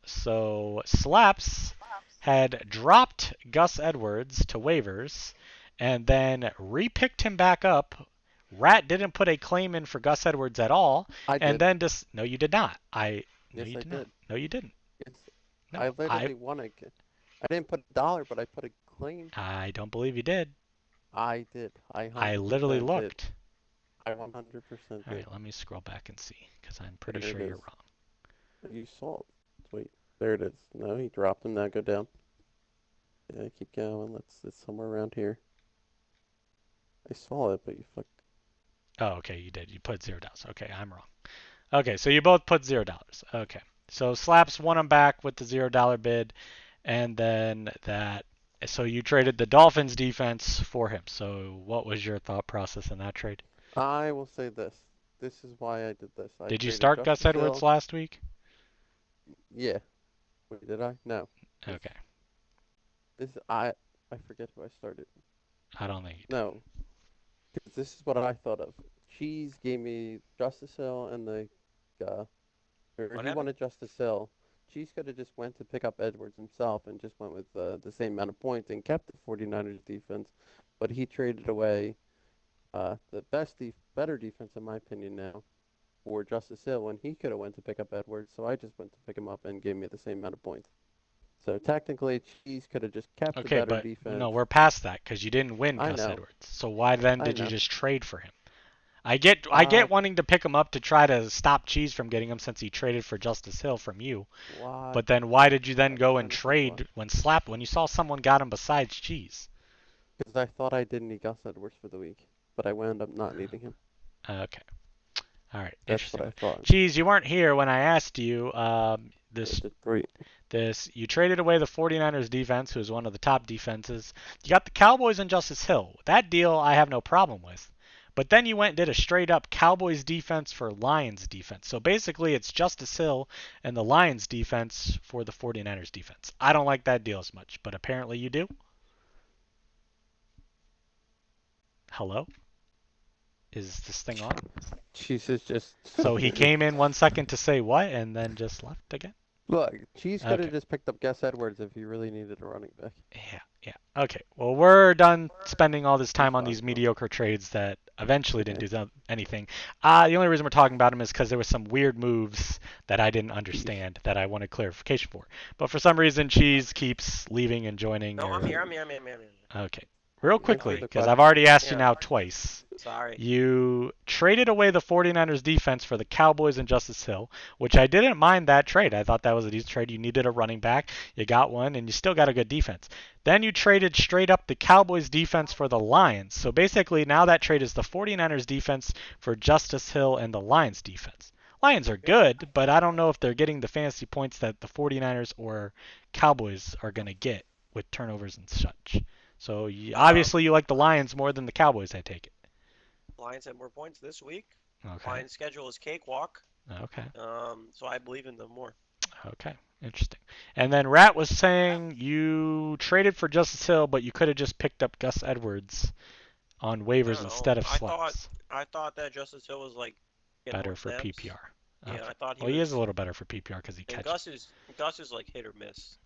So Slaps had dropped Gus Edwards to waivers and then repicked him back up. Rat didn't put a claim in for Gus Edwards at all,
I
and
did.
then just no, you did not. No,
Yes,
you
I
did not.
did.
No, you didn't.
It's,
No,
I literally won a. I didn't put a dollar, but I put a claim.
I don't believe you did.
I did. I
I literally
100% did.
looked.
I 100%
All
did.
right, let me scroll back and see because I'm pretty
There it
sure you're
is.
wrong.
You saw it. Wait, there it is. No, he dropped him. Now go down. Yeah, keep going. It's somewhere around here. I saw it, but you fucked.
Oh, okay, you did. You put $0. Okay, I'm wrong. Okay, so you both put $0. Okay, so Slaps won him back with the $0 bid, and then that. So you traded the Dolphins defense for him. So what was your thought process in that trade?
I will say this. This is why I did this. I
Did you
traded
start Gus
Justice
Edwards
Hill.
last week?
Yeah. Wait, did I? No. This
Okay,
this I forget who I started.
I don't think you did.
No, because this is what I thought of. Cheese gave me Justice Hill and uh, or
What
he
happened?
wanted Justice Hill. Cheese could have just went to pick up Edwards himself and just went with the same amount of points and kept the 49ers defense, but he traded away the better defense in my opinion now for Justice Hill when he could have went to pick up Edwards. So I just went to pick him up and gave me the same amount of points. So technically, Cheese could have just kept the
Okay,
better
but no,
defense.
we're past that because you didn't win
I
Gus
know,
Edwards. So why then
I
did you
know.
just trade for him? I
Uh,
get wanting to pick him up to try to stop Cheese from getting him since he traded for Justice Hill from you.
why?
But then why did you then
I'm
go and
trying to think why.
trade when you saw someone got him besides Cheese?
Because I thought I didn't need Gus Edwards for the week, but I wound up not needing him.
Okay. All right.
That's what
Interesting.
I thought.
Cheese, you weren't here when I asked you
I did three.
you traded away the 49ers defense, who's one of the top defenses. You got the Cowboys and Justice Hill. That deal I have no problem with. But then you went and did a straight up Cowboys defense for Lions defense. So basically it's Justice Hill and the Lions defense for the 49ers defense. I don't like that deal as much, but apparently you do. Hello? Is this thing on?
Cheese is just.
So he came in 1 second to say what and then just left again?
Look, Cheese could
Okay.
have just picked up Gus Edwards if he really needed a running back.
Yeah. Okay. Well, we're done spending all this
He's
time on
fine
these
though.
mediocre trades that eventually didn't
Okay.
do anything. The only reason we're talking about them is because there was some weird moves that I didn't
Cheese.
understand that I wanted clarification for. But for some reason, Cheese keeps leaving and joining.
No, I'm
Or
here. I'm here. I'm here. I'm here. I'm here.
okay. Real
Answer
quickly,
Sorry.
the
because I've
question.
already asked you
Yeah.
now twice.
Sorry.
You traded away the 49ers defense for the Cowboys and Justice Hill, which I didn't mind that trade. I thought that was a decent trade. You needed a running back. You got one, and you still got a good defense. Then you traded straight up the Cowboys defense for the Lions. So basically, now that trade is the 49ers defense for Justice Hill and the Lions defense. Lions are good, but I don't know if they're getting the fantasy points that the 49ers or Cowboys are going to get with turnovers and such. So obviously you like the Lions more than the Cowboys, I take it.
Lions have more points this week.
Okay.
Lions' schedule is cakewalk.
Okay.
So I believe in them more.
Okay, interesting. And then Rat was saying you traded for Justice Hill, but you could have just picked up Gus Edwards on
I
waivers
don't know.
instead of
I thought
Sluts.
I thought that Justice Hill was like getting more
Better for
snaps.
PPR.
Yeah,
Okay.
I thought he
Well, he is a
was.
little better for PPR because he
And
catches.
Gus is like hit or miss.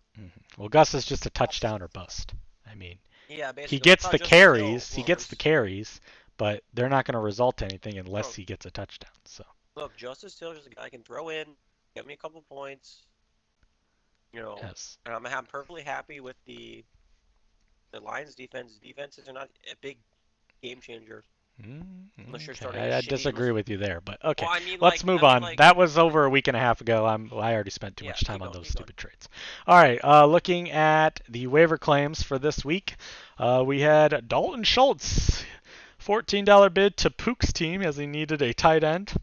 Well, Gus is just a touchdown or bust. I mean,
Yeah,
he
basically. I
gets
thought
the
Justice Hill
carries. He gets the
was.
carries, but they're not going to result to anything unless
Look,
he gets a touchdown. So
look, Justice Hill is a guy I can throw in, get me a couple points. You know,
yes.
and I'm perfectly happy with the Lions defense. Defenses are not a big game changer unless you're
Okay,
starting a
I
shitty.
disagree
Unless,
with you there, but okay.
well, I mean,
Let's move on. That was over a week and a half ago. I already spent too
yeah.
much time
Keep
on
going,
those
keep going.
stupid trades. All right, looking at the waiver claims for this week, we had Dalton Schultz, $14 bid to Pook's team as he needed a tight end.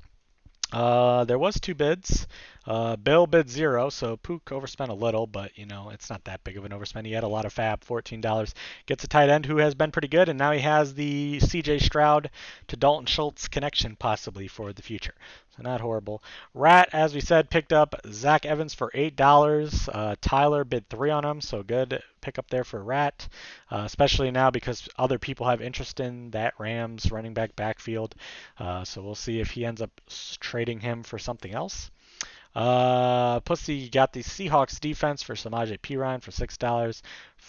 There was two bids. Bill bid 0, so Pook overspent a little, but it's not that big of an overspend. He had a lot of fab, $14. Gets a tight end who has been pretty good, and now he has the C.J. Stroud to Dalton Schultz connection possibly for the future. So not horrible. Rat, as we said, picked up Zach Evans for $8. Tyler bid 3 on him, so good pickup there for Rat, especially now because other people have interest in that Rams running backfield. So we'll see if he ends up trading him for something else. Pussy got the Seahawks defense for Samaje Perine for $6.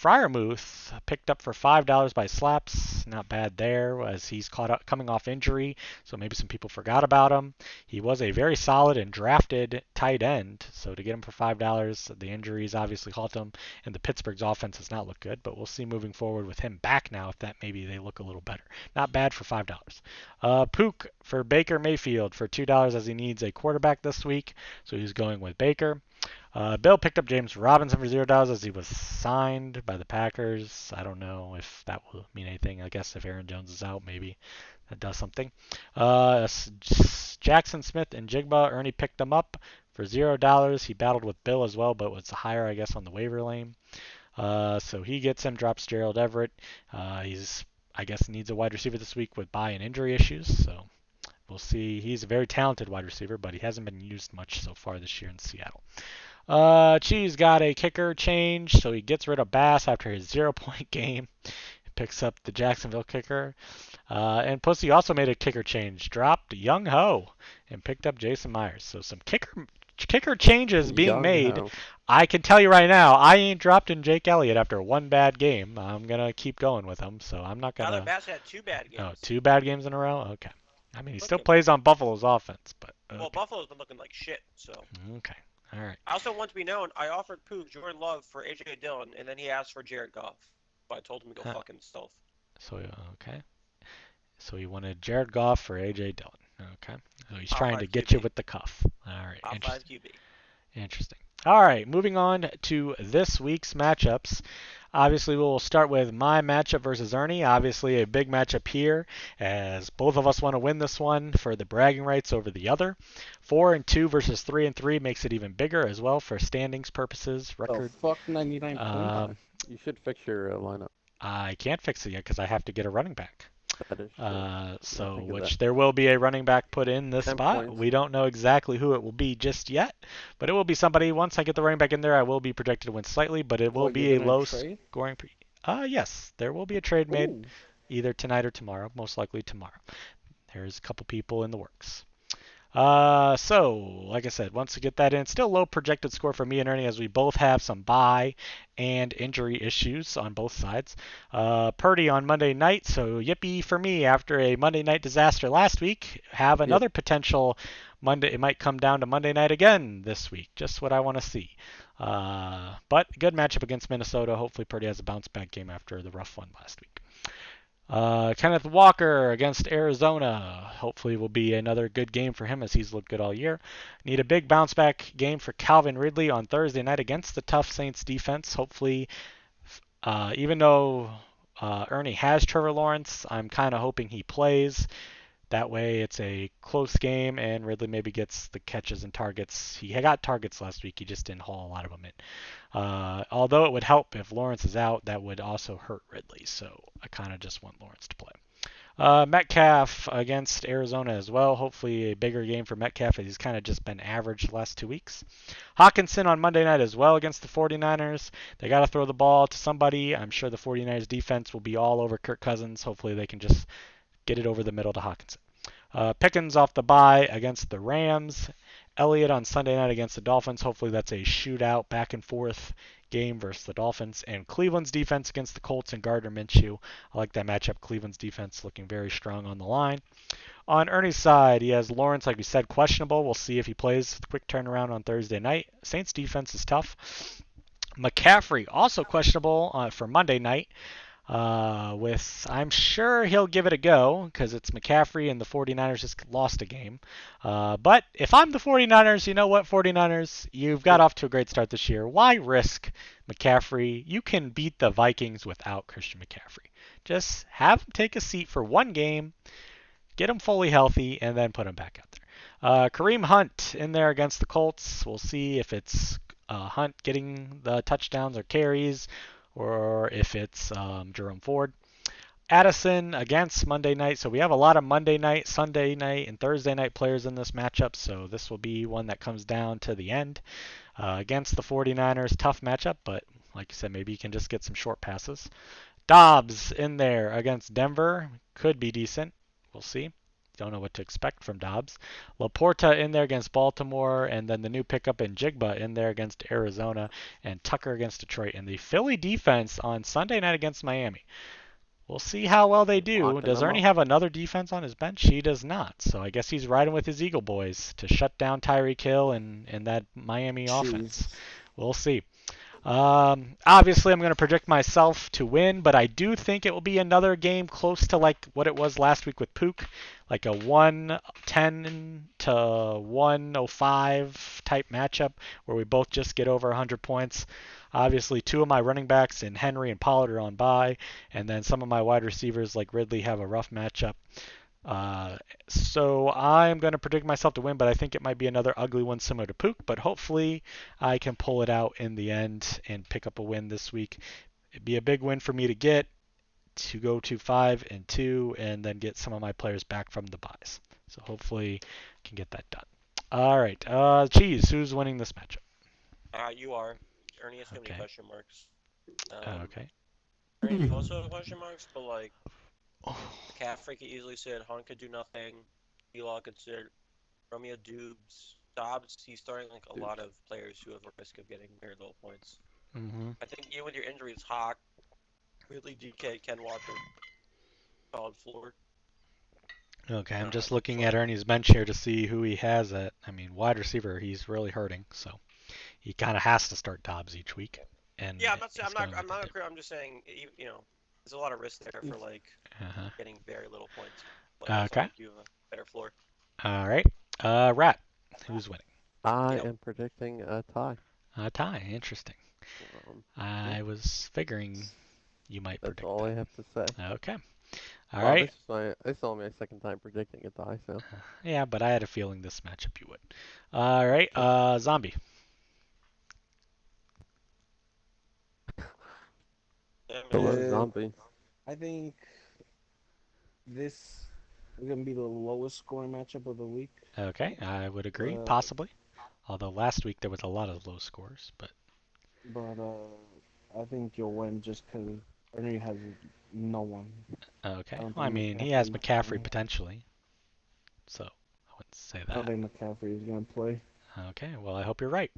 Fryermuth picked up for $5 by Slaps. Not bad there as he's coming off injury, so maybe some people forgot about him. He was a very solid and drafted tight end, so to get him for $5, the injuries obviously halt him, and the Pittsburgh's offense does not look good, but we'll see moving forward with him back now if that maybe they look a little better. Not bad for $5. Pook for Baker Mayfield for $2 as he needs a quarterback this week. So he's going with Baker. Bill picked up James Robinson for $0 as he was signed by the Packers. I don't know if that will mean anything. I guess if Aaron Jones is out, maybe that does something. Jackson Smith and Jigba, Ernie picked them up for $0. He battled with Bill as well, but was higher, I guess, on the waiver lane. So he gets him, drops Gerald Everett. I guess, needs a wide receiver this week with bye and injury issues. So we'll see. He's a very talented wide receiver, but he hasn't been used much so far this year in Seattle. Cheese got a kicker change, so he gets rid of Bass after his 0-point game. Picks up the Jacksonville kicker. And Pussy also made a kicker change. Dropped Young Ho and picked up Jason Myers. So some kicker changes being
Young
made.
Ho.
I can tell you right now, I ain't dropped in Jake Elliott after one bad game. I'm going to keep going with him, so I'm not going
Tyler
to...
Bass had 2 bad
Oh,
games.
2 bad games in a row? Okay. I mean, he still
Looking.
plays on Buffalo's offense, but... Okay.
Well, Buffalo's been looking like shit, so.
Okay. All right.
I also want to be known, I offered Pook Jordan Love for AJ Dillon, and then he asked for Jared Goff. But I told him to go fuck himself.
So, okay. So he wanted Jared Goff for A.J. Dillon. Okay. So he's trying to get you with the cuff. All right.
Top 5 QB.
Interesting. All right. Moving on to this week's matchups. Obviously, we'll start with my matchup versus Ernie. Obviously, a big matchup here, as both of us want to win this one for the bragging rights over the other. 4-2 versus 3-3 makes it even bigger as well for standings purposes. Record.
Oh, fuck 99.5.
You should fix your lineup.
I can't fix it yet because I have to get a running back.
That is true.
So,
think of
which
that.
there will be a running back put in this
10
spot.
points.
We don't know exactly who it will be just yet, but it will be somebody. Once I get the running back in there, I will be projected to win slightly, but it will be a low scoring. Yes, there will be a trade made either tonight or tomorrow, most likely tomorrow. There's a couple people in the works. So, like I said, once we get that in, still low projected score for me and Ernie as we both have some bye and injury issues on both sides. Purdy on Monday night, so yippee for me after a Monday night disaster last week. Have another potential Monday. It might come down to Monday night again this week. Just what I want to see. But good matchup against Minnesota. Hopefully Purdy has a bounce back game after the rough one last week. Kenneth Walker against Arizona. Hopefully will be another good game for him as he's looked good all year. Need a big bounce back game for Calvin Ridley on Thursday night against the tough Saints defense. Hopefully, even though Ernie has Trevor Lawrence, I'm kind of hoping he plays. That way it's a close game and Ridley maybe gets the catches and targets. He got targets last week. He just didn't haul a lot of them in. Although it would help if Lawrence is out, that would also hurt Ridley. So I kind of just want Lawrence to play. Metcalf against Arizona as well. Hopefully a bigger game for Metcalf. He's kind of just been average the last 2 weeks. Hawkinson on Monday night as well against the 49ers. They got to throw the ball to somebody. I'm sure the 49ers defense will be all over Kirk Cousins. Hopefully they can just get it over the middle to Hawkinson. Pickens off the bye against the Rams. Elliott on Sunday night against the Dolphins. Hopefully that's a shootout, back and forth game versus the Dolphins. And Cleveland's defense against the Colts and Gardner Minshew. I like that matchup. Cleveland's defense looking very strong on the line. On Ernie's side, he has Lawrence, like we said, questionable. We'll see if he plays. Quick turnaround on Thursday night. Saints defense is tough. McCaffrey also questionable for Monday night. I'm sure he'll give it a go because it's McCaffrey and the 49ers just lost a game. But if I'm the 49ers, you know what, 49ers, you've got off to a great start this year. Why risk McCaffrey? You can beat the Vikings without Christian McCaffrey. Just have him take a seat for one game, get him fully healthy, and then put him back out there. Kareem Hunt in there against the Colts. We'll see if it's Hunt getting the touchdowns or carries, or if it's Jerome Ford. Addison against Monday night. So we have a lot of Monday night, Sunday night, and Thursday night players in this matchup. So this will be one that comes down to the end. Against the 49ers, tough matchup, but like you said, maybe you can just get some short passes. Dobbs in there against Denver. Could be decent. We'll see. Don't know what to expect from Dobbs. Laporta in there against Baltimore, and then the new pickup in Jigba in there against Arizona, and Tucker against Detroit. And the Philly defense on Sunday night against Miami. We'll see how well they do.
Locking
Does
them
Ernie
up.
have another defense on his bench? He does not. So I guess he's riding with his Eagle boys to shut down Tyreek Hill and that Miami offense.
Jesus.
We'll see. Obviously, I'm going to predict myself to win, but I do think it will be another game close to like what it was last week with Pook, like a 110 to 105 type matchup where we both just get over 100 points. Obviously, two of my running backs in Henry and Pollard are on bye, and then some of my wide receivers like Ridley have a rough matchup. So I'm going to predict myself to win, but I think it might be another ugly one similar to Pook. But hopefully I can pull it out in the end and pick up a win this week. It'd be a big win for me to get to go to 5-2 and then get some of my players back from the buys. So hopefully I can get that done. All right, Cheese, who's winning this matchup?
You are. Ernie has too many
Okay.
question marks.
Okay.
Ernie, you also have question marks, but like McCaffrey could easily sit. Hunt could do nothing. Elaw could sit. Romeo Dubes. Dobbs, he's starting like a lot of players who have a risk of getting very low points.
Mm-hmm.
I think even with your injuries, Hawk, Ridley, DK, Ken Walker, solid floor.
Okay, I'm just
So,
looking at Ernie's bench here to see who he has at. I mean, wide receiver, he's really hurting, so he kind of has to start Dobbs each week. And
yeah, I'm not saying
he's going with
I'm
the
not.
dip.
I'm just saying, you know, there's a lot of risk there for like
Uh-huh.
getting very little points. But I
Okay.
think you have a better floor.
All right. Rat, who's winning?
I
Yep.
am predicting a tie.
Tie. Interesting.
Yeah,
I was figuring you might
that's
predict
all I have to say.
that. Okay. All
Well,
right.
this is only my second time predicting a tie, so
Yeah, but I had a feeling this matchup you would. All right. Zombie.
Yeah,
hello,
man.
zombie.
I think this is gonna be the lowest scoring matchup of the week.
Okay, I would agree,
But
possibly. Although last week there was a lot of low scores, but
I think you'll win just because Ernie has no one. I
okay.
don't
Well, I
think
mean, he has
McCaffrey's
McCaffrey
gonna.
potentially, so I wouldn't say
I don't
that.
think McCaffrey is gonna play.
Okay, well, I hope you're right.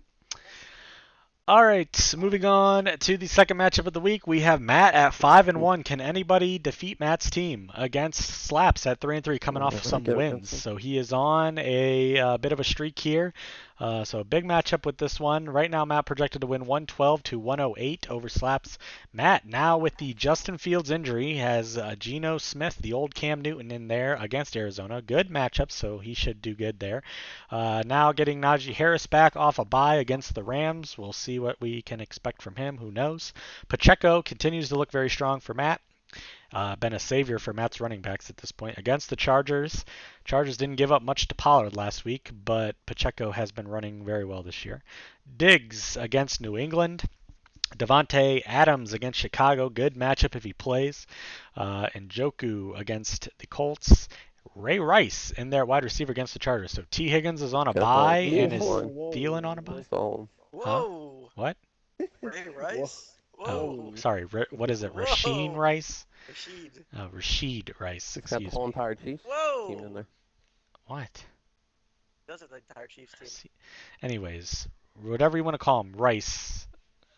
All right, moving on to the second matchup of the week, we have Matt at 5-1. Can anybody defeat Matt's team against Slaps at 3-3, coming off some wins? So he is on a bit of a streak here. So a big matchup with this one. Right now, Matt projected to win 112 to 108 over Slaps. Matt, now with the Justin Fields injury, has Geno Smith, the old Cam Newton, in there against Arizona. Good matchup, so he should do good there. Now getting Najee Harris back off a bye against the Rams. We'll see what we can expect from him. Who knows? Pacheco continues to look very strong for Matt. Been a savior for Matt's running backs at this point. Against the Chargers, Chargers didn't give up much to Pollard last week, but Pacheco has been running very well this year. Diggs against New England. Devontae Adams against Chicago, good matchup if he plays. Njoku against the Colts. Ray Rice in there, wide receiver against the Chargers. So T. Higgins is on a
Guess I'll
bye,
keep
and
Whoa,
is
one.
Thielen on a
whoa,
bye?
So
Huh?
Whoa!
What?
Ray
whoa,
Rice?
Oh,
Whoa!
whoa.
sorry. What is it? Rasheen
Whoa!
Rice?
Rashid.
Rashid Rice.
he's got the
Excuse
whole
me.
entire Chiefs team in
Whoa!
there.
What?
Those are the entire Chiefs team.
Anyways, whatever you want to call him, Rice.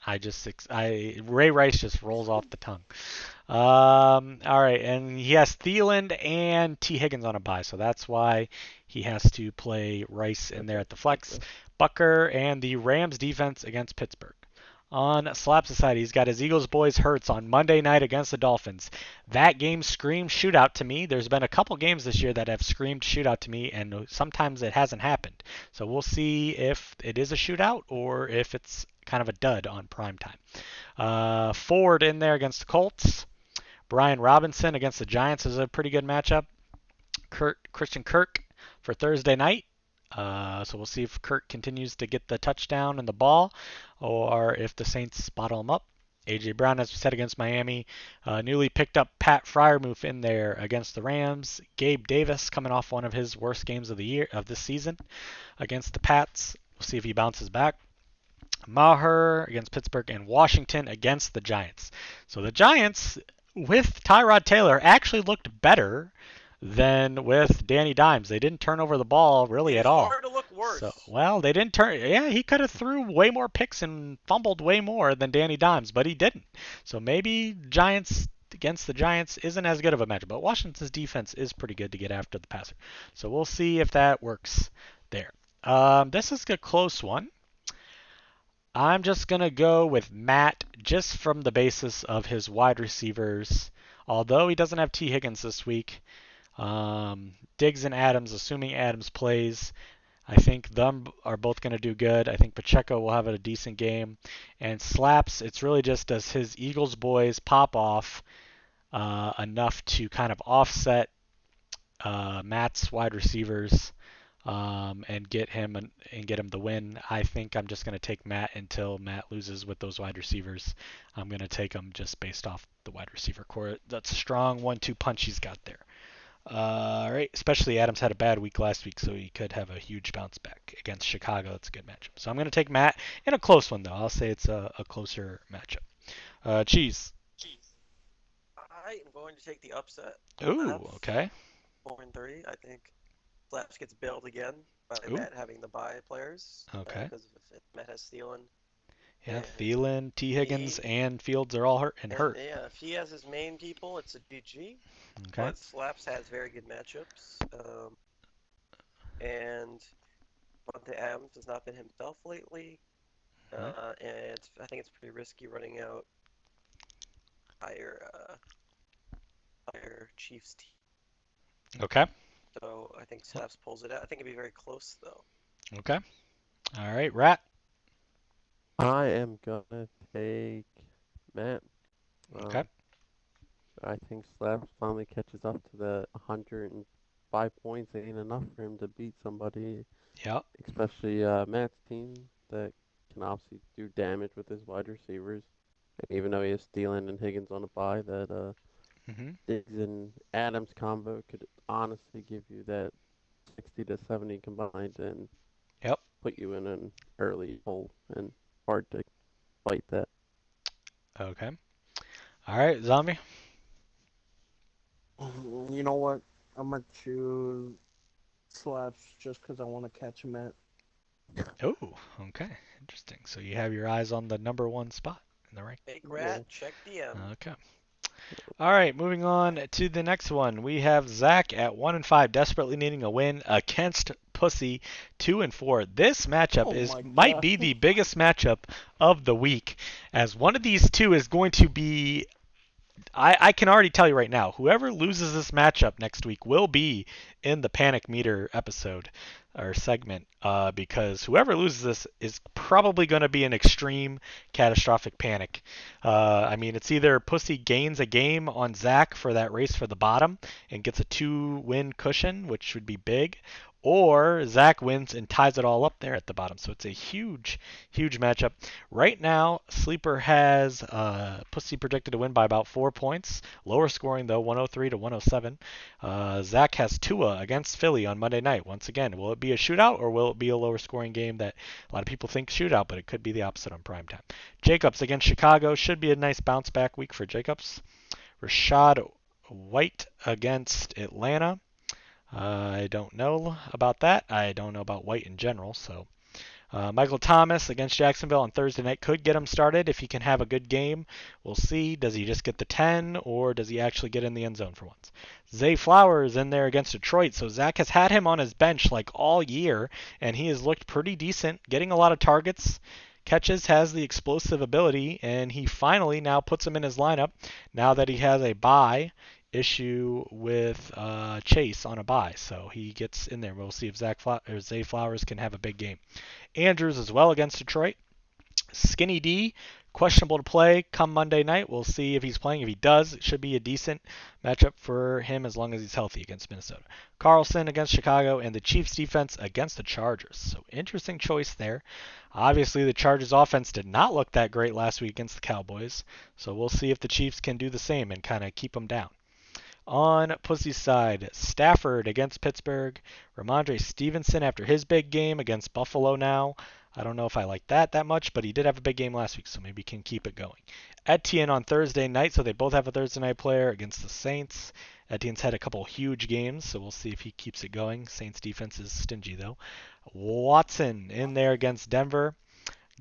Ray Rice just rolls off the tongue. All right, and he has Thielen and T. Higgins on a bye, so that's why he has to play Rice in there
Okay.
at the flex. Bucker and the Rams defense against Pittsburgh. On Slap Society, he's got his Eagles boys Hurts on Monday night against the Dolphins. That game screamed shootout to me. There's been a couple games this year that have screamed shootout to me, and sometimes it hasn't happened. So we'll see if it is a shootout or if it's kind of a dud on prime time. Ford in there against the Colts. Brian Robinson against the Giants is a pretty good matchup. Christian Kirk for Thursday night. So we'll see if Kirk continues to get the touchdown and the ball, or if the Saints bottle him up. A.J. Brown, as we said, against Miami. Newly picked up Pat Freiermuth in there against the Rams. Gabe Davis coming off one of his worst games of this season against the Pats. We'll see if he bounces back. Maher against Pittsburgh, and Washington against the Giants. So the Giants, with Tyrod Taylor, actually looked better than with Danny Dimes. They didn't turn over the ball really at
It's
all.
hard to look worse.
So, well, they didn't turn. Yeah, he could have threw way more picks and fumbled way more than Danny Dimes, but he didn't. So maybe Giants against the Giants isn't as good of a matchup. But Washington's defense is pretty good to get after the passer. So we'll see if that works there. This is a close one. I'm just going to go with Matt just from the basis of his wide receivers. Although he doesn't have T. Higgins this week, Diggs and Adams, assuming Adams plays, I think them are both going to do good. I think Pacheco will have a decent game. And Slaps, it's really just does his Eagles boys pop off enough to kind of offset Matt's wide receivers and get him the win. I think I'm just going to take Matt until Matt loses with those wide receivers. I'm going to take him just based off the wide receiver core. That's a strong 1-2 punch he's got there. All right, especially Adams had a bad week last week, so he could have a huge bounce back against Chicago. It's a good matchup. So I'm going to take Matt in a close one, though. I'll say it's a closer matchup. Cheese.
I am going to take the upset.
Ooh, okay.
4-3. I think Slaps gets bailed again by
Ooh.
Matt having the bye players.
Okay.
Because Matt has Thielen.
Yeah,
And
Thielen, T. Higgins, and Fields are all hurt.
Yeah, if he has his main people, it's a GG.
Okay.
But Slaps has very good matchups. And Devontae Adams has not been himself lately. And I think it's pretty risky running out higher Chiefs team.
Okay.
So I think Slaps pulls it out. I think it'd be very close though.
Okay. All right, Rat.
I am gonna take Matt.
Okay.
I think Slabs finally catches up to the 105 points. Ain't enough for him to beat somebody,
Yep.
especially Matt's team that can obviously do damage with his wide receivers. And even though he has Thielen and Higgins on a bye, that Diggs and Adams combo could honestly give you that 60 to 70 combined and
Yep.
put you in an early hole and hard to fight that.
Okay. All right, Zombie.
You know what? I'm gonna choose Slaps just because I want to catch him at.
Oh, okay. Interesting. So you have your eyes on the number one spot in the rank.
Fake Rat, check DM.
Okay. All right, moving on to the next one. We have Zach at 1-5, desperately needing a win against Pussy, 2-4. This matchup might be the biggest matchup of the week, as one of these two is going to be. I can already tell you right now, whoever loses this matchup next week will be in the Panic Meter episode or segment, because whoever loses this is probably going to be an extreme catastrophic panic. I mean, it's either Pussy gains a game on Zach for that race for the bottom and gets a 2-win cushion, which would be big, or Zach wins and ties it all up there at the bottom. So it's a huge, huge matchup. Right now, Sleeper has Pussy predicted to win by about 4 points. Lower scoring, though, 103 to 107. Zach has Tua against Philly on Monday night. Once again, will it be a shootout or will it be a lower scoring game that a lot of people think shootout, but it could be the opposite on primetime? Jacobs against Chicago should be a nice bounce back week for Jacobs. Rashad White against Atlanta. I don't know about that. I don't know about White in general. So Michael Thomas against Jacksonville on Thursday night could get him started if he can have a good game. We'll see. Does he just get the 10 or does he actually get in the end zone for once? Zay Flowers in there against Detroit. So Zach has had him on his bench like all year, and he has looked pretty decent, getting a lot of targets. Catches, has the explosive ability, and he finally now puts him in his lineup now that he has a bye issue with Chase on a bye. So he gets in there. We'll see if Zay Flowers can have a big game. Andrews as well against Detroit. Skinny D, questionable to play come Monday night. We'll see if he's playing. If he does, it should be a decent matchup for him as long as he's healthy against Minnesota. Carlson against Chicago and the Chiefs defense against the Chargers. So interesting choice there. Obviously, the Chargers offense did not look that great last week against the Cowboys. So we'll see if the Chiefs can do the same and kind of keep them down. On Pussy's side, Stafford against Pittsburgh. Ramondre Stevenson after his big game against Buffalo now. I don't know if I like that much, but he did have a big game last week, so maybe he can keep it going. Etienne on Thursday night, so they both have a Thursday night player against the Saints. Etienne's had a couple huge games, so we'll see if he keeps it going. Saints defense is stingy, though. Watson in there against Denver.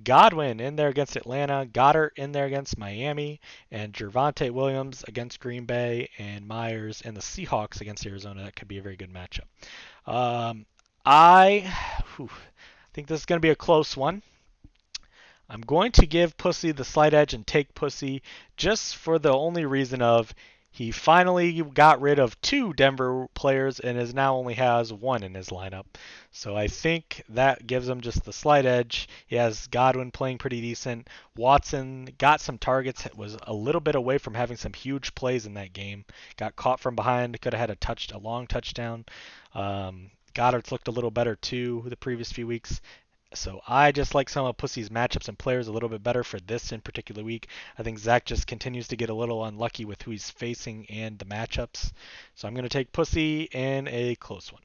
Godwin in there against Atlanta, Goddard in there against Miami, and Gervonta Williams against Green Bay, and Myers and the Seahawks against Arizona. That could be a very good matchup. I think this is going to be a close one. I'm going to give Pussy the slight edge and take Pussy just for the only reason of he finally got rid of 2 Denver players and is now only has 1 in his lineup. So I think that gives him just the slight edge. He has Godwin playing pretty decent. Watson got some targets, was a little bit away from having some huge plays in that game. Got caught from behind, could have had a long touchdown. Goddard's looked a little better too the previous few weeks. So I just like some of Pussy's matchups and players a little bit better for this in particular week. I think Zach just continues to get a little unlucky with who he's facing and the matchups. So I'm going to take Pussy in a close one.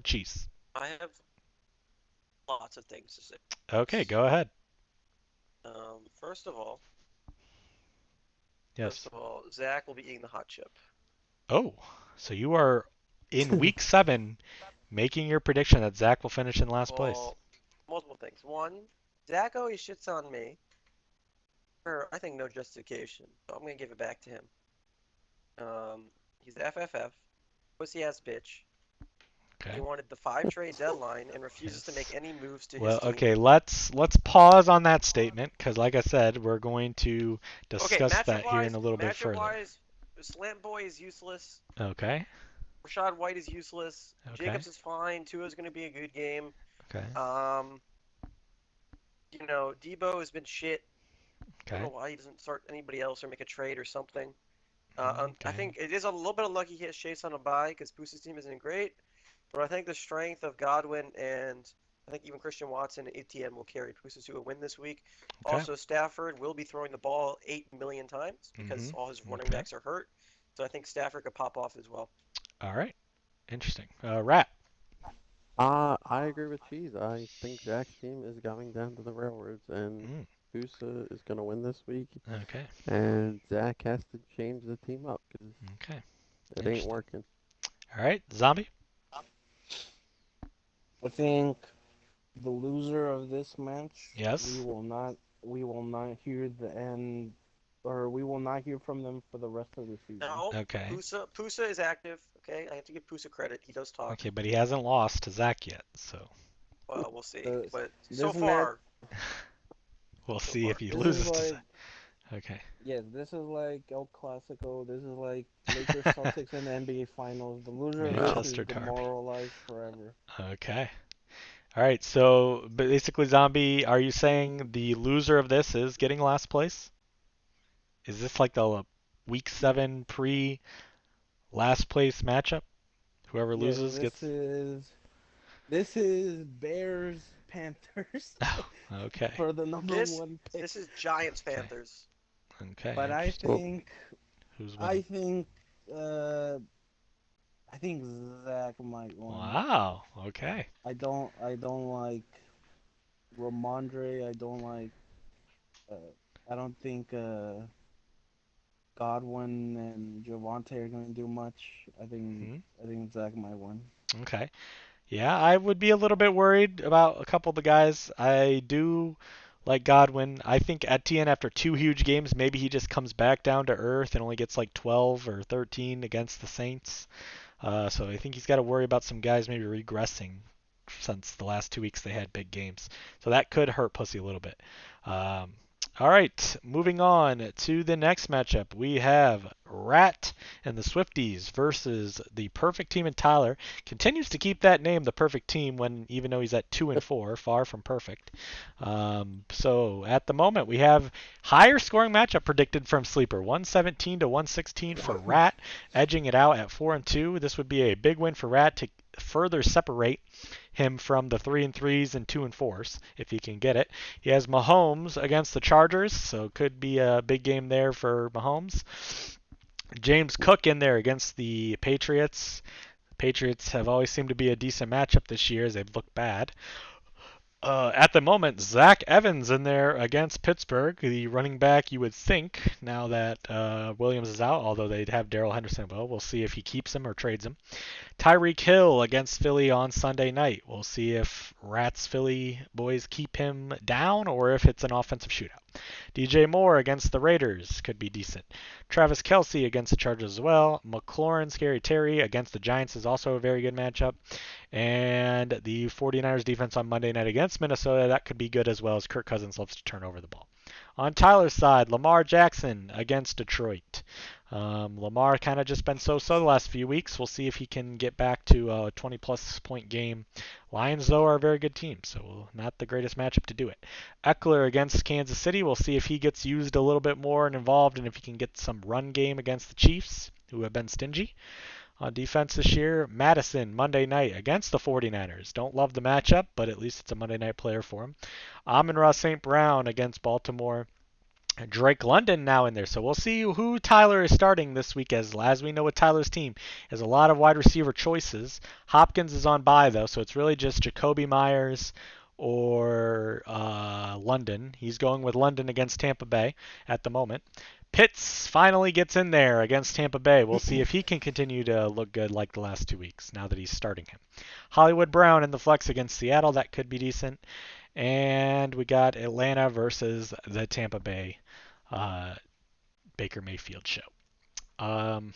Cheese.
I have lots of things to say.
Okay, go ahead.
First of all,
Yes.
Zach will be eating the hot chip.
Oh, so you are in week 7 making your prediction that Zach will finish in last place.
Multiple things. One, Zach always shits on me for, I think, no justification. So I'm going to give it back to him. He's the FFF, pussy-ass bitch.
Okay.
He wanted the 5-trade deadline and refuses to make any moves to his
Well,
team.
okay, let's pause on that statement because, like I said, we're going to discuss that here in a little bit further.
Matchup-wise, Slant Boy is useless.
Okay.
Rashad White is useless.
Okay.
Jacobs is fine. Tua's going to be a good game.
Okay.
Debo has been shit.
Okay.
I don't know why he doesn't start anybody else or make a trade or something.
Okay.
I think it is a little bit unlucky he has Chase on a bye because Pussy's team isn't great. But I think the strength of Godwin and I think even Christian Watson and Etienne will carry Pussy to a win this week.
Okay.
Also, Stafford will be throwing the ball 8 million times because all his running backs are hurt. So I think Stafford could pop off as well.
All right. Interesting. Rat.
I agree with Cheese. I think Zach's team is going down to the railroads, and Pusa is going to win this week.
Okay.
And Zach has to change the team up because it ain't working.
All right. Zombie.
I think the loser of this match.
Yes.
We will not hear the end, or we will not hear from them for the rest of the season.
No.
Okay.
Pusa is active. Okay, I have to give Pusa credit. He does talk.
Okay, but he hasn't lost to Zach yet, so.
Well, we'll see. But
this
so far,
we'll see if he
This
loses
is
to
like,
Zach. Okay.
yeah, this is like El Clasico. This is like Lakers Celtics in the NBA Finals. The loser of this
Manchester
is
Derby.
demoralized forever.
Okay. All right. So basically, Zombie, are you saying the loser of this is getting last place? Is this like the week 7 pre last place matchup? Whoever
Yes,
loses gets.
this is Bears Panthers
Okay.
for the number
This
one pick.
this is Giants
Okay.
Panthers.
Okay.
But
Interesting.
Well,
Who's
I
winning?
think, uh, I think Zach might win.
Wow. Okay.
I don't like Ramondre. I don't like. Uh, I don't think Godwin and Javante are going to do much.
Hmm.
I think Zach might win.
Okay. Yeah, I would be a little bit worried about a couple of the guys. I do like Godwin. I think Etienne, after two huge games, maybe he just comes back down to earth and only gets like 12 or 13 against the Saints. So I think he's got to worry about some guys maybe regressing since the last 2 weeks they had big games. So that could hurt Pussy a little bit. Um, all right, moving on to the next matchup. We have Rat and the Swifties versus the Perfect Team and Tyler. Continues to keep that name, the Perfect Team, when even though he's at 2-4, far from perfect. So at the moment we have higher scoring matchup predicted from Sleeper, 117 to 116 for Rat, edging it out at 4-2. This would be a big win for Rat to further separate him from the 3-3s and 2-4s if he can get it. He has Mahomes against the Chargers, so could be a big game there for Mahomes. James Cook in there against the Patriots. The Patriots have always seemed to be a decent matchup this year as they've looked bad. At the moment, Zach Evans in there against Pittsburgh, the running back you would think now that Williams is out, although they'd have Darrell Henderson. Well, we'll see if he keeps him or trades him. Tyreek Hill against Philly on Sunday night. We'll see if Rats Philly boys keep him down or if it's an offensive shootout. DJ Moore against the Raiders could be decent. Travis Kelce against the Chargers as well. McLaurin, Scary Terry against the Giants is also a very good matchup. And the 49ers defense on Monday night against Minnesota, that could be good as well as Kirk Cousins loves to turn over the ball. On Tyler's side, Lamar Jackson against Detroit. Lamar kind of just been so-so the last few weeks. We'll see if he can get back to a 20-plus point game. Lions, though, are a very good team, so not the greatest matchup to do it. Eckler against Kansas City. We'll see if he gets used a little bit more and involved and if he can get some run game against the Chiefs, who have been stingy. On defense this year, Madison, Monday night against the 49ers. Don't love the matchup, but at least it's a Monday night player for him. Amon-Ra St. Brown against Baltimore. Drake London now in there. So we'll see who Tyler is starting this week. As we know with Tyler's team, has a lot of wide receiver choices. Hopkins is on bye though, so it's really just Jacoby Myers or London. He's going with London against Tampa Bay at the moment. Pitts finally gets in there against Tampa Bay. We'll see if he can continue to look good like the last 2 weeks now that he's starting him. Hollywood Brown in the flex against Seattle. That could be decent. And we got Atlanta versus the Tampa Bay uh, Baker Mayfield show. Um,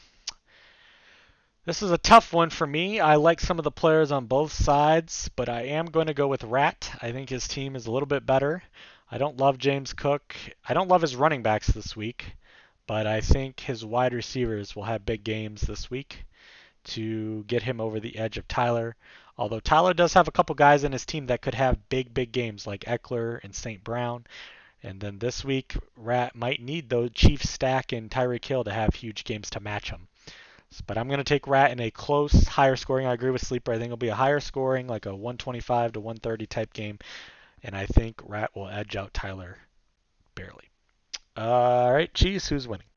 this is a tough one for me. I like some of the players on both sides, but I am going to go with Rat. I think his team is a little bit better. I don't love James Cook. I don't love his running backs this week, but I think his wide receivers will have big games this week to get him over the edge of Tyler. Although Tyler does have a couple guys in his team that could have big games like Eckler and St. Brown. And then this week, Rat might need those Chiefs stack and Tyreek Hill to have huge games to match him. But I'm going to take Rat in a close, higher scoring. I agree with Sleeper. I think it'll be a higher scoring, like a 125 to 130 type game. And I think Rat will edge out Tyler barely. All right, Cheese, who's winning?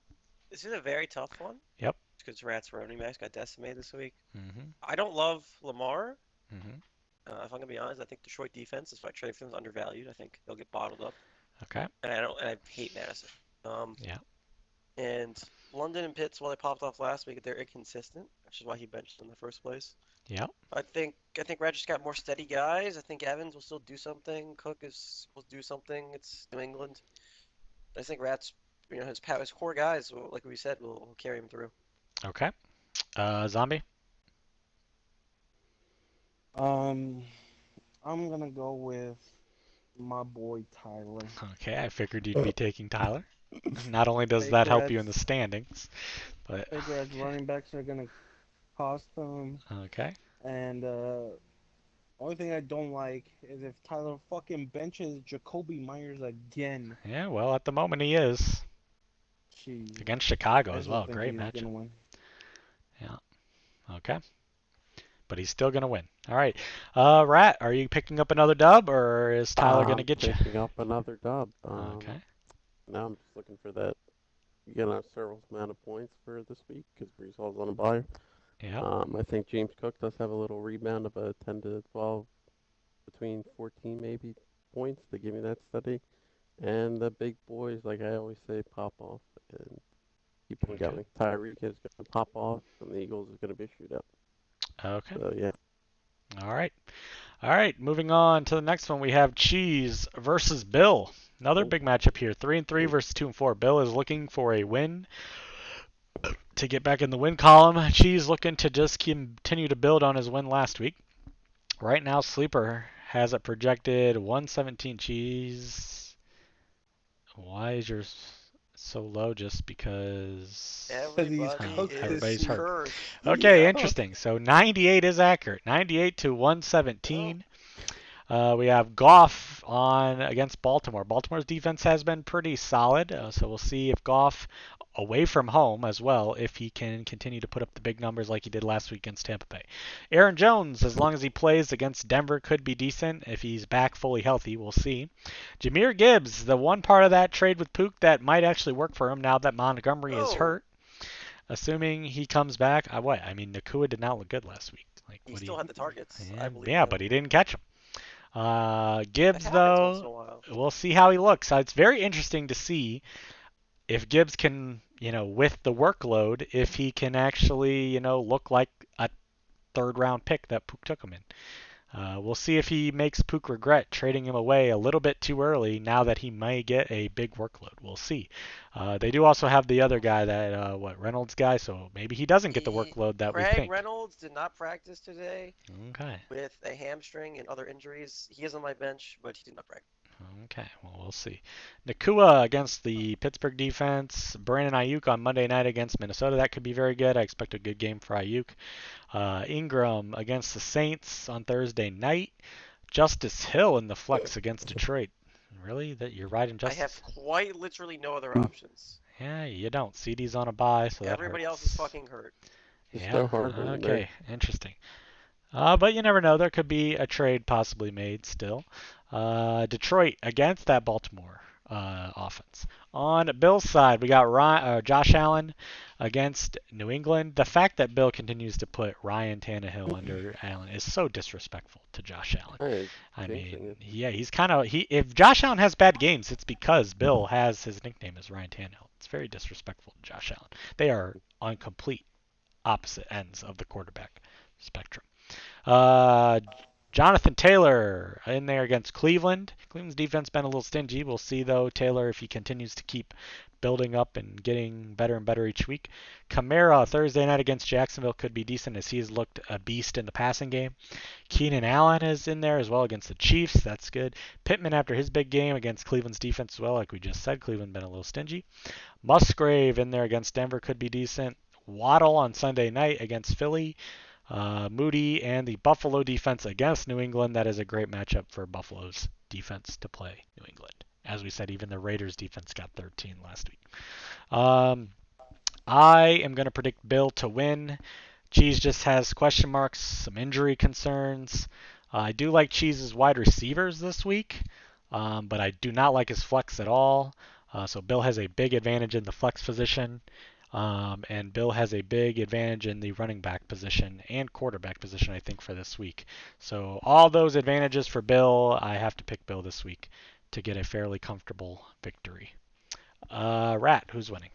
This is a very tough one.
Yep.
Because Rats running backs got decimated this week.
Mm-hmm.
I don't love Lamar.
Mm-hmm.
If I'm gonna be honest, I think Detroit defense, if I trade for them, is undervalued. I think they'll get bottled up.
Okay.
And I hate Madison.
Yeah.
And London and Pitts, while they popped off last week, they're inconsistent, which is why he benched them in the first place.
Yeah.
I think Rat just got more steady guys. I think Evans will still do something. Will do something. It's New England. I think Rat's, his core guys, like we said, will carry him through.
Okay. Zombie?
Um, I'm gonna go with my boy Tyler.
Okay, I figured you'd be taking Tyler. Not only does
Fake
that help you in the
Reds,
standings, but
Fake Reds running backs are gonna cost them.
okay.
And only thing I don't like is if Tyler fucking benches Jacoby Myers again.
Yeah, well, at the moment he is
Jeez,
against Chicago
I
as
still
well.
think
Great
he's
matchup.
gonna win.
Yeah. Okay. but he's still going to win. All right. Rat, are you picking up another dub, or is Tyler going to
I'm
get you?
picking up another dub.
Okay.
Now I'm just looking for that, several amount of points for this week because Brees Hall's on a bye.
Yep.
I think James Cook does have a little rebound of a 10 to 12, between 14 maybe points to give me that steady. And the big boys, like I always say, pop off and keep on
Okay.
going. Tyreek is going to pop off, and the Eagles is going to be a shootout.
Okay.
So yeah.
All right. All right. Moving on to the next one, we have Cheese versus Bill. Another
Ooh,
big matchup here. 3-3
ooh.
versus 2-4. Bill is looking for a win to get back in the win column. Cheese looking to just continue to build on his win last week. Right now, Sleeper has it projected 117. Cheese. Why is yours so low? Just because
Because he's
Everybody
cooked this
everybody's
is
hurt.
week.
cursed.
He's
Okay,
Yeah.
cooked.
interesting. So 98 is accurate. 98 to
Well,
117. We have Goff on against Baltimore. Baltimore's defense has been pretty solid, so we'll see if Goff, away from home as well, if he can continue to put up the big numbers like he did last week against Tampa Bay. Aaron Jones, as long as he plays against Denver, could be decent. If he's back fully healthy, we'll see. Jameer Gibbs, the one part of that trade with Pook that might actually work for him now that Montgomery is
oh,
hurt. Assuming he comes back, what? I mean, Nakua did not look good last week. Like,
he
what do
still
you?
had the targets. I
Yeah,
believe in
yeah,
him.
but he didn't catch him.
That
Gibbs,
happens once in
though,
a while.
we'll see how he looks. It's very interesting to see if Gibbs can, with the workload, if he can actually, look like a third round pick that Pook took him in. We'll see if he makes Pook regret trading him away a little bit too early now that he may get a big workload. We'll see. They do also have the other guy, that, Reynolds guy, so maybe he doesn't get the workload that we
Craig
think.
Reynolds did not practice today
Okay.
with a hamstring and other injuries. He is on my bench, but he did not practice.
Okay, well, we'll see. Nakua against the Pittsburgh defense. Brandon Ayuk on Monday night against Minnesota. That could be very good. I expect a good game for Ayuk. Ingram against the Saints on Thursday night. Justice Hill in the flex against Detroit. Really? That you're riding
I have
Justice?
quite literally no other options.
Yeah, you don't. CD's on a bye, so that
Everybody else is
hurts.
fucking hurt.
Just
Yeah.
throw Harvin in there.
Okay. Interesting. But you never know. There could be a trade possibly made still. Detroit against that Baltimore offense. On Bill's side, we got Josh Allen against New England. The fact that Bill continues to put Ryan Tannehill under Allen is so disrespectful to Josh Allen.
Hey,
I
jinxing
mean,
it.
yeah, he's kind of if Josh Allen has bad games, it's because Bill has his nickname as Ryan Tannehill. It's very disrespectful to Josh Allen. They are on complete opposite ends of the quarterback spectrum. Uh, Jonathan Taylor in there against Cleveland. Cleveland's defense been a little stingy. We'll see though Taylor if he continues to keep building up and getting better and better each week. Kamara Thursday night against Jacksonville could be decent as he has looked a beast in the passing game. Keenan Allen is in there as well against the Chiefs. That's good. Pittman after his big game against Cleveland's defense as well, like we just said, Cleveland been a little stingy. Musgrave in there against Denver could be decent. Waddle on Sunday night against Philly. Moody and the Buffalo defense against New England. That is a great matchup for Buffalo's defense to play New England. As we said, even the Raiders defense got 13 last week. I am going to predict Bill to win. Cheese just has question marks, some injury concerns. I do like Cheese's wide receivers this week, but I do not like his flex at all. So Bill has a big advantage in the flex position, and Bill has a big advantage in the running back position and quarterback position, I think, for this week. So all those advantages for Bill, I have to pick Bill this week to get a fairly comfortable victory. Rat, who's winning?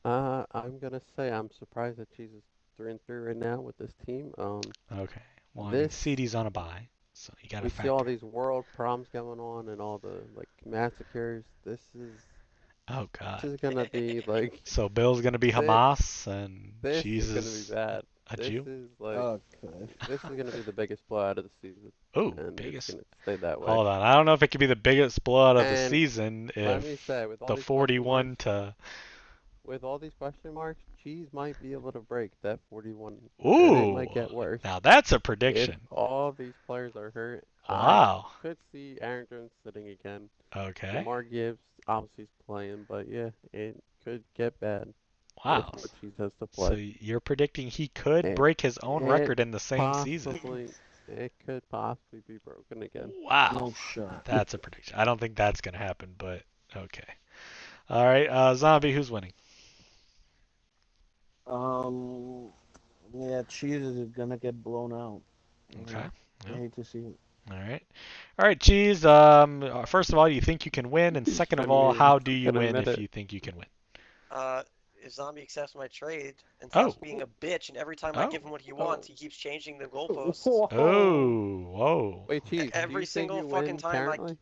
I'm gonna say I'm surprised that Cheese is 3-3 right now with this team.
Okay. Well, I mean,
This
CD's on a bye, so you got to
we see all
factor.
these world problems going on and all the like massacres.
Oh
This
God.
is gonna be like
So Bill's gonna be
this.
Hamas and
This is
Cheese
gonna be
is
bad.
a
This
Jew.
is like
Okay.
this is gonna be the biggest blowout of the season,
Oh,
and it's
biggest.
gonna stay that way.
Hold on. I don't know if it could be the biggest blowout of the
And
season
let me
if
say, with all
the
these question marks,
41 to.
Cheese might be able to break that 41, and it
Ooh.
might get worse.
Now that's a
If
prediction.
all these players are hurt, I
Wow.
could see Aaron Jones sitting again.
Okay.
Jamar Gibbs obviously is playing, but yeah, it could get bad.
Wow.
what Cheese has to
So
play.
you're predicting he could
It,
break his own
it
record in the same season.
it could possibly be broken again.
Wow.
No shot.
That's a prediction. I don't think that's going to happen, but okay. All right, Zombie, who's winning?
Um, yeah, Cheese is gonna get blown out.
Okay.
Yeah, I
Yep.
hate to see it.
All right. All right, Cheese. First of all, do you think you can win? And
He's
second of
trying to
all,
get,
how
he's
do
not
you
gonna
win
admit
if
it.
you think you can win?
If Zombie accepts my trade and stops
Oh.
being a bitch, and every time I give
Oh.
him what he wants, he keeps changing the goalposts.
Oh. Whoa.
Wait, Cheese, do
Every
you think
single
you
fucking
win
time
currently?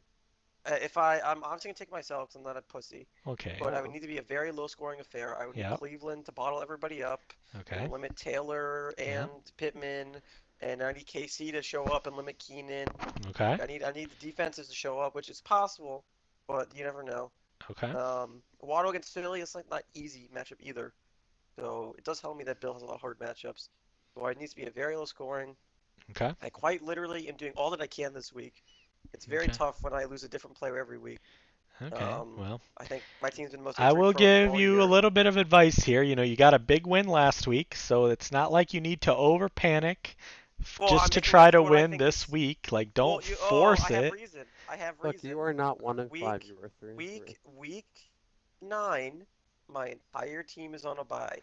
if I'm obviously gonna take myself 'cause I'm not a pussy,
Okay.
but I would need to be a very low-scoring affair. I would need
Yep.
Cleveland to bottle everybody up,
Okay.
limit Taylor
Yep.
and Pittman, and I need KC to show up and limit Keenan.
Okay.
I need the defenses to show up, which is possible, but you never know.
Okay.
Waddle against Philly is like not easy matchup either, so it does tell me that Bill has a lot of hard matchups. So it needs to be a very low scoring.
Okay.
I quite literally am doing all that I can this week. It's very
Okay.
tough when I lose a different player every week.
Okay. Well,
I think my team's been the most
I
injury
will
prone
give
all
you a
year.
little bit of advice here. You got a big win last week, so it's not like you need to over panic
Well, I'm
just to
making it
try to
to what I
win
think
this
is.
week. Like,
Well,
don't
you. Oh, I
force
have
it.
reason. I have
Look, you
reason.
are not 1-5.
Week,
You were 3-3.
week 9, my entire team is on a bye.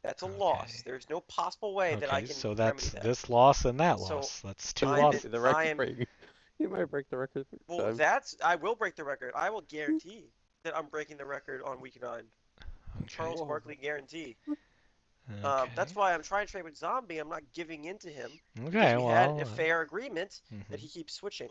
That's a loss.
Okay.
There's no possible way that I
Okay,
can
so
remedy
that's
that.
this loss and that
So
loss. That's two
I'm
losses.
in.
The
I
record
am.
break. You might break the record 3
Well,
times.
I will break the record. I will guarantee that I'm breaking the record on week 9.
Okay.
Charles
Whoa.
Barkley guarantee. That's
Okay.
why I'm trying to trade with Zombie. I'm not giving in to him because
Okay,
we had a
well,
fair agreement that
mhm.
he keeps switching.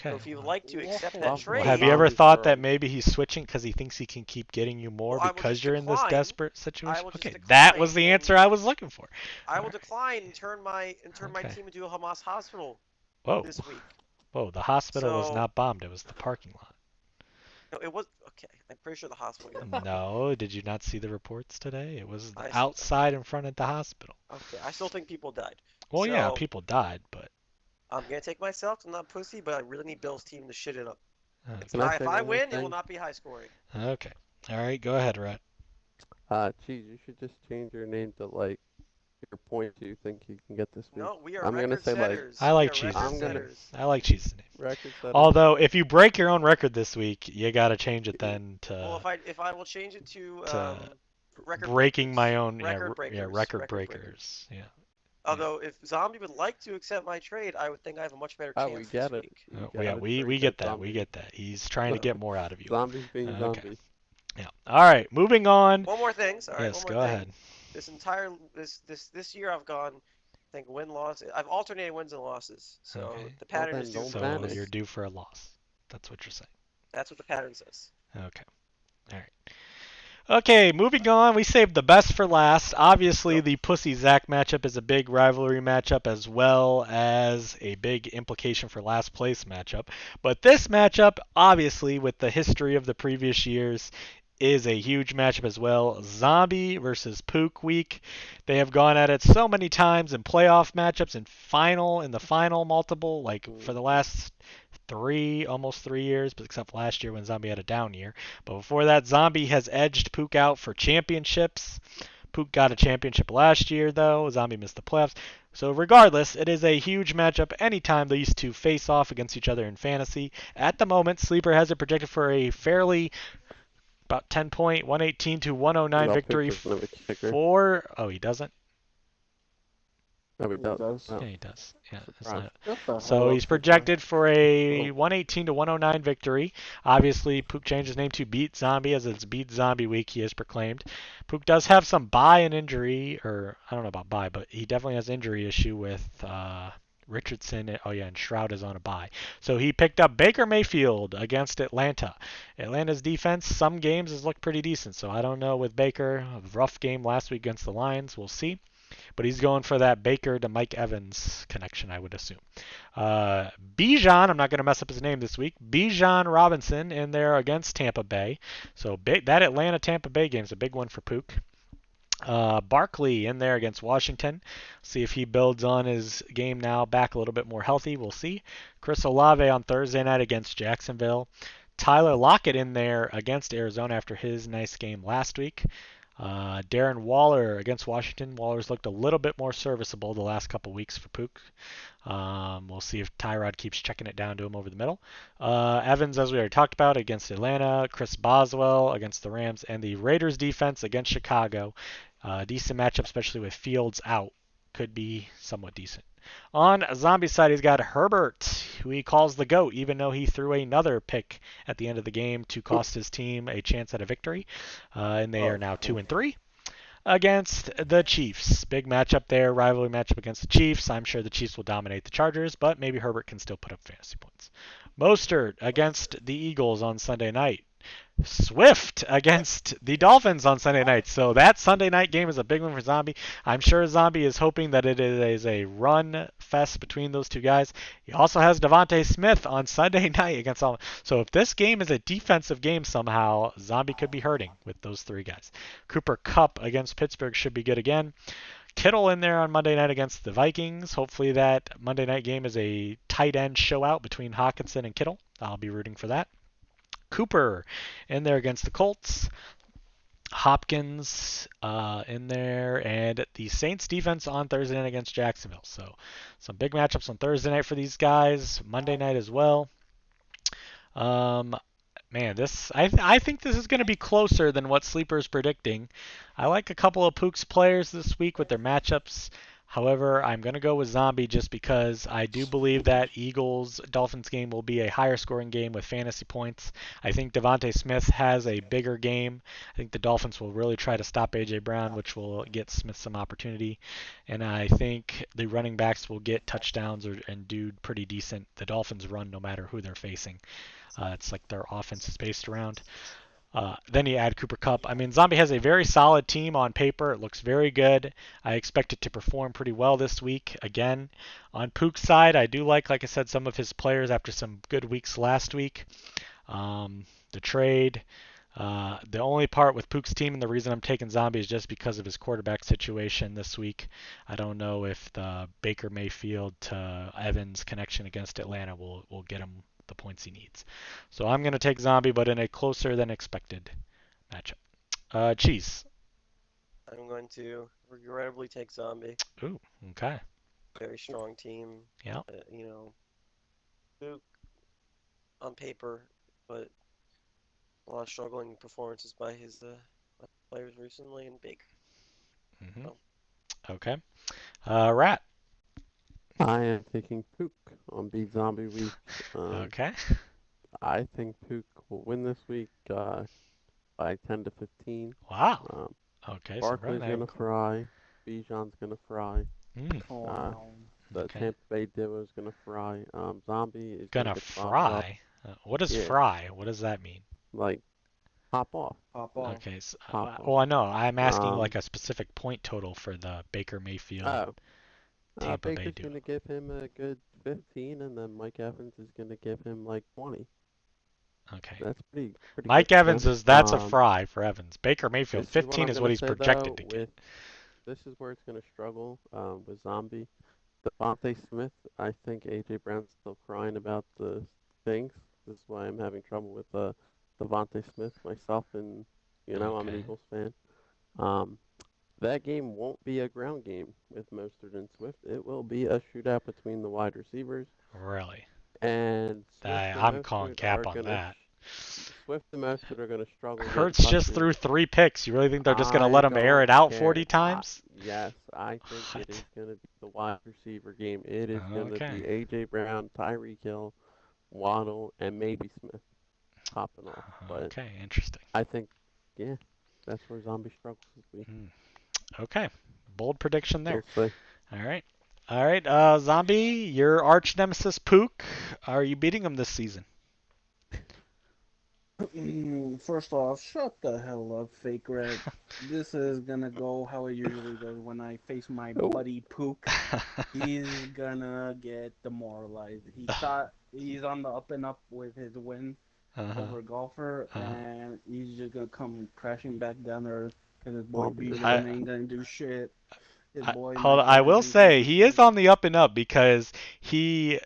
So
Okay.
if he would
Well,
like to accept that
Welcome
well,
to
have you
trade,
ever
Zombie's
thought that
world.
maybe he's switching because he thinks he can keep getting you more
well, I will
because
just
you're in this
decline.
desperate
I
situation?
will just
Okay, that was
decline
the
and
answer I was looking for.
I
All
will
right.
decline and turn my
Okay.
team into a Hamas hospital
Whoa.
this week.
Whoa, the hospital was
So
not bombed. It was the parking lot.
no, it was okay. I'm pretty sure the hospital got bombed.
No, did you not see the reports today? It was
I
outside in front of the hospital.
okay. I still think people died.
Well, yeah,
So
people died, but
I'm gonna take myself. I'm not a pussy, but I really need Bill's team to shit it up. It's
Can I
okay.
not. If
say
I
one more
win, it will
thing?
not be high scoring.
Okay. All right, go ahead, Rhett.
Cheese, you should just change your name to like your points you think you can get this week.
No, we are
I'm gonna
record
say like
I
setters. We
like
are record
I'm
Cheese's
gonna
name.
setters.
I like Cheese's name.
record setter.
Although, if you break your own record this week, you got to change it then
Well,
to
if I will change it to
to
record
breaking my
breakers.
own
Record breakers.
record
Record breakers.
breakers. Yeah.
Although if Zombie would like to accept my trade, I would think I have a much better
Oh, we
chance this
get it.
week.
We
Yeah,
got it.
we
Very
get
good,
that. We
zombie.
get that. He's trying to get more out of you.
Zombies being
Okay.
zombies.
Yeah. All right, moving on.
One more thing. Sorry, one
Yes,
more
go
thing.
ahead.
This entire this year I've gone, I think win loss. I've alternated wins and losses. So
Okay.
the pattern
then
is due
don't
for
So
panic.
you're due for a loss. That's what you're saying.
That's what the pattern says.
Okay. All right. Okay, moving on. We saved the best for last. Obviously,
Yep.
the Pussy Zach matchup is a big rivalry matchup as well as a big implication for last place matchup. But this matchup, obviously, with the history of the previous years, is a huge matchup as well. Zombie versus Pook week. They have gone at it so many times in playoff matchups and in the final multiple, like for the last almost 3 years, but except last year when Zombie had a down year. But before that, Zombie has edged Pook out for championships. Pook got a championship last year, though. Zombie missed the playoffs. So regardless, it is a huge matchup anytime these two face off against each other in fantasy. At the moment, Sleeper has it projected for a fairly about 10 point, 118 to 109
No, Pook
victory
doesn't have a kicker.
for. Oh, he doesn't?
No, he
He
does.
does.
Oh,
Yeah, he does. Yeah, it's
surprise.
not.
Shut the
So
hell up,
he's
Super.
projected for a
Oh.
118 to 109 victory. Obviously, Pook changed his name to Beat Zombie as it's Beat Zombie Week, he has proclaimed. Pook does have some bye and injury, or I don't know about bye, but he definitely has injury issue with Richardson. Oh, yeah, and Shroud is on a bye. So he picked up Baker Mayfield against Atlanta. Atlanta's defense, some games, has looked pretty decent. So I don't know with Baker. A rough game last week against the Lions. We'll see. But he's going for that Baker to Mike Evans connection, I would assume. Bijan, I'm not going to mess up his name this week. Bijan Robinson in there against Tampa Bay. So that Atlanta Tampa Bay game is a big one for Pook. Barkley in there against Washington. See if he builds on his game now, back a little bit more healthy. We'll see. Chris Olave on Thursday night against Jacksonville. Tyler Lockett in there against Arizona after his nice game last week. Darren Waller against Washington. Waller's looked a little bit more serviceable the last couple weeks for Pook. We'll see if Tyrod keeps checking it down to him over the middle. Evans, as we already talked about, against Atlanta. Chris Boswell against the Rams. And the Raiders defense against Chicago. Decent matchup, especially with Fields out. Could be somewhat decent. On Zombie side, he's got Herbert, who he calls the GOAT, even though he threw another pick at the end of the game to cost his team a chance at a victory. And they are now 2-3 against the Chiefs. Big matchup there, rivalry matchup against the Chiefs. I'm sure the Chiefs will dominate the Chargers, but maybe Herbert can still put up fantasy points. Mostert against the Eagles on Sunday night. Swift against the Dolphins on Sunday night. So that Sunday night game is a big one for Zombie. I'm sure Zombie is hoping that it is a run fest between those two guys. He also has Devontae Smith on Sunday night against all. So if this game is a defensive game somehow, Zombie could be hurting with those three guys. Cooper Kupp against Pittsburgh should be good again. Kittle in there on Monday night against the Vikings. Hopefully that Monday night game is a tight end show out between Hawkinson and Kittle. I'll be rooting for that. Cooper in there against the Colts. Hopkins in there, and the Saints defense on Thursday night against Jacksonville. So some big matchups on Thursday night for these guys. Monday night as well. Man, I think this is going to be closer than what Sleeper's predicting. I like a couple of Pook's players this week with their matchups. However, I'm going to go with Zombie just because I do believe that Eagles-Dolphins game will be a higher scoring game with fantasy points. I think Devontae Smith has a bigger game. I think the Dolphins will really try to stop A.J. Brown, which will get Smith some opportunity. And I think the running backs will get touchdowns and do pretty decent. The Dolphins run no matter who they're facing. It's like their offense is based around. Then you add Cooper Kupp. I mean, Zombie has a very solid team on paper. It looks very good. I expect it to perform pretty well this week. Again, on Pook's side, I do like I said, some of his players after some good weeks last week. The trade. The only part with Pook's team and the reason I'm taking Zombie is just because of his quarterback situation this week. I don't know if the Baker Mayfield to Evans connection against Atlanta will get him the points he needs. So I'm going to take Zombie, but in a closer than expected matchup. Cheese.
I'm going to regrettably take Zombie.
Ooh, okay.
Very strong team.
Yeah.
Duke on paper, but a lot of struggling performances by his players recently, and Baker.
Mm-hmm.
So.
Okay. Rat.
I am taking Pook on Beat Zombie Week.
Okay.
I think Pook will win this week by 10 to 15.
Wow. Okay,
Barkley's
so
going to fry. Bijan's going to fry. The
Okay.
Tampa Bay Divo's going to fry. Zombie is
Gonna
get
fry? What does fry? What does that mean?
Like, pop off.
Pop off.
Okay. So,
Pop off.
well, I know. I'm asking like a specific point total for the Baker Mayfield Tampa Bay
Baker's
duo.
going to give him a good 15, and then Mike Evans is going to give him like 20.
Okay.
That's pretty
Mike
good,
Evans that's a fry for Evans. Baker Mayfield,
this
15 is what he's
say,
projected
though,
to get.
This is where it's going to struggle with Zombie. Devontae Smith, I think A.J. Brown's still crying about the things. This is why I'm having trouble with Devontae Smith myself, and I'm an Eagles fan. That game won't be a ground game with Mostert and Swift. It will be a shootout between the wide receivers.
Really?
And Swift
I'm
and
calling
Mostert
cap
are
on
gonna
that.
Swift and Mostert are going to struggle.
Hurts just threw 3 picks. You really think they're just going to let him air it out 40 times?
Yes, I think it is going to be the wide receiver game. It is going to be A.J. Brown, Tyreek Hill, Waddle, and maybe Smith popping off. But
Okay, interesting.
I think, that's where Zombie struggles this week.
Okay, bold prediction there.
We'll see.
All right. Zombie, your arch nemesis Pook. Are you beating him this season?
First off, shut the hell up, fake red. This is gonna go how it usually goes when I face my buddy Pook. He's gonna get demoralized. He thought he's on the up and up with his win over Golfer, and he's just gonna come crashing back down there because his boy Bijan ain't gonna do shit. His boy
I will say he is on the up and up because he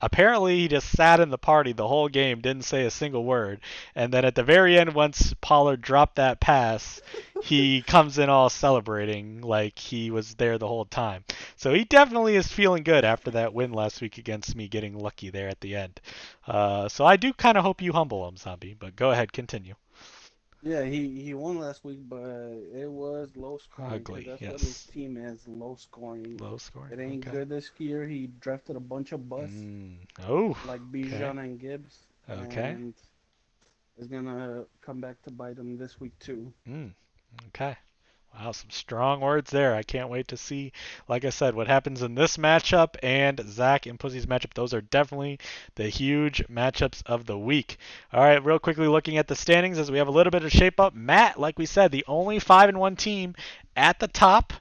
Apparently, he just sat in the party the whole game, didn't say a single word. And then at the very end, once Pollard dropped that pass, he comes in all celebrating like he was there the whole time. So he definitely is feeling good after that win last week against me, getting lucky there at the end. So I do kind of hope you humble him, Zombie. But go ahead, continue.
Yeah, he won last week, but it was low scoring because
Ugly,
that's what his
yes.
team is, low scoring.
Low scoring,
It ain't
okay.
good this year. He drafted a bunch of busts
Oh,
like
okay.
Bijan and Gibbs,
Okay.
and is gonna come back to bite him this week too.
Okay. Wow, some strong words there. I can't wait to see, like I said, what happens in this matchup and Zach and Pussy's matchup. Those are definitely the huge matchups of the week. All right, real quickly looking at the standings as we have a little bit of shape up. Matt, like we said, the only 5-1 team at the top.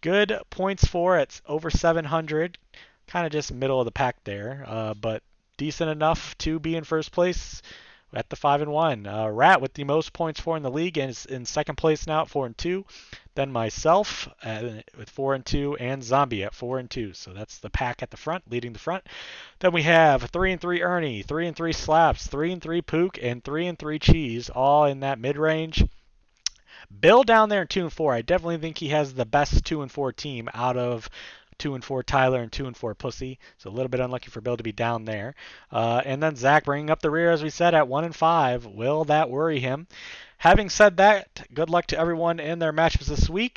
Good points for at over 700. Kind of just middle of the pack there, but decent enough to be in first place at the 5-1. Rat with the most points for in the league and is in second place now at 4-2. Then myself with 4-2 and Zombie at 4-2. So that's the pack at the front, leading the front. Then we have 3-3 Ernie, 3-3 Slaps, 3-3 Pook, and 3-3 Cheese, all in that mid range. Bill down there in 2-4. I definitely think he has the best 2-4 team out of 2-4 Tyler and 2-4 Pussy. So a little bit unlucky for Bill to be down there. And then Zach bringing up the rear, as we said, at 1-5. Will that worry him? Having said that, good luck to everyone in their matches this week.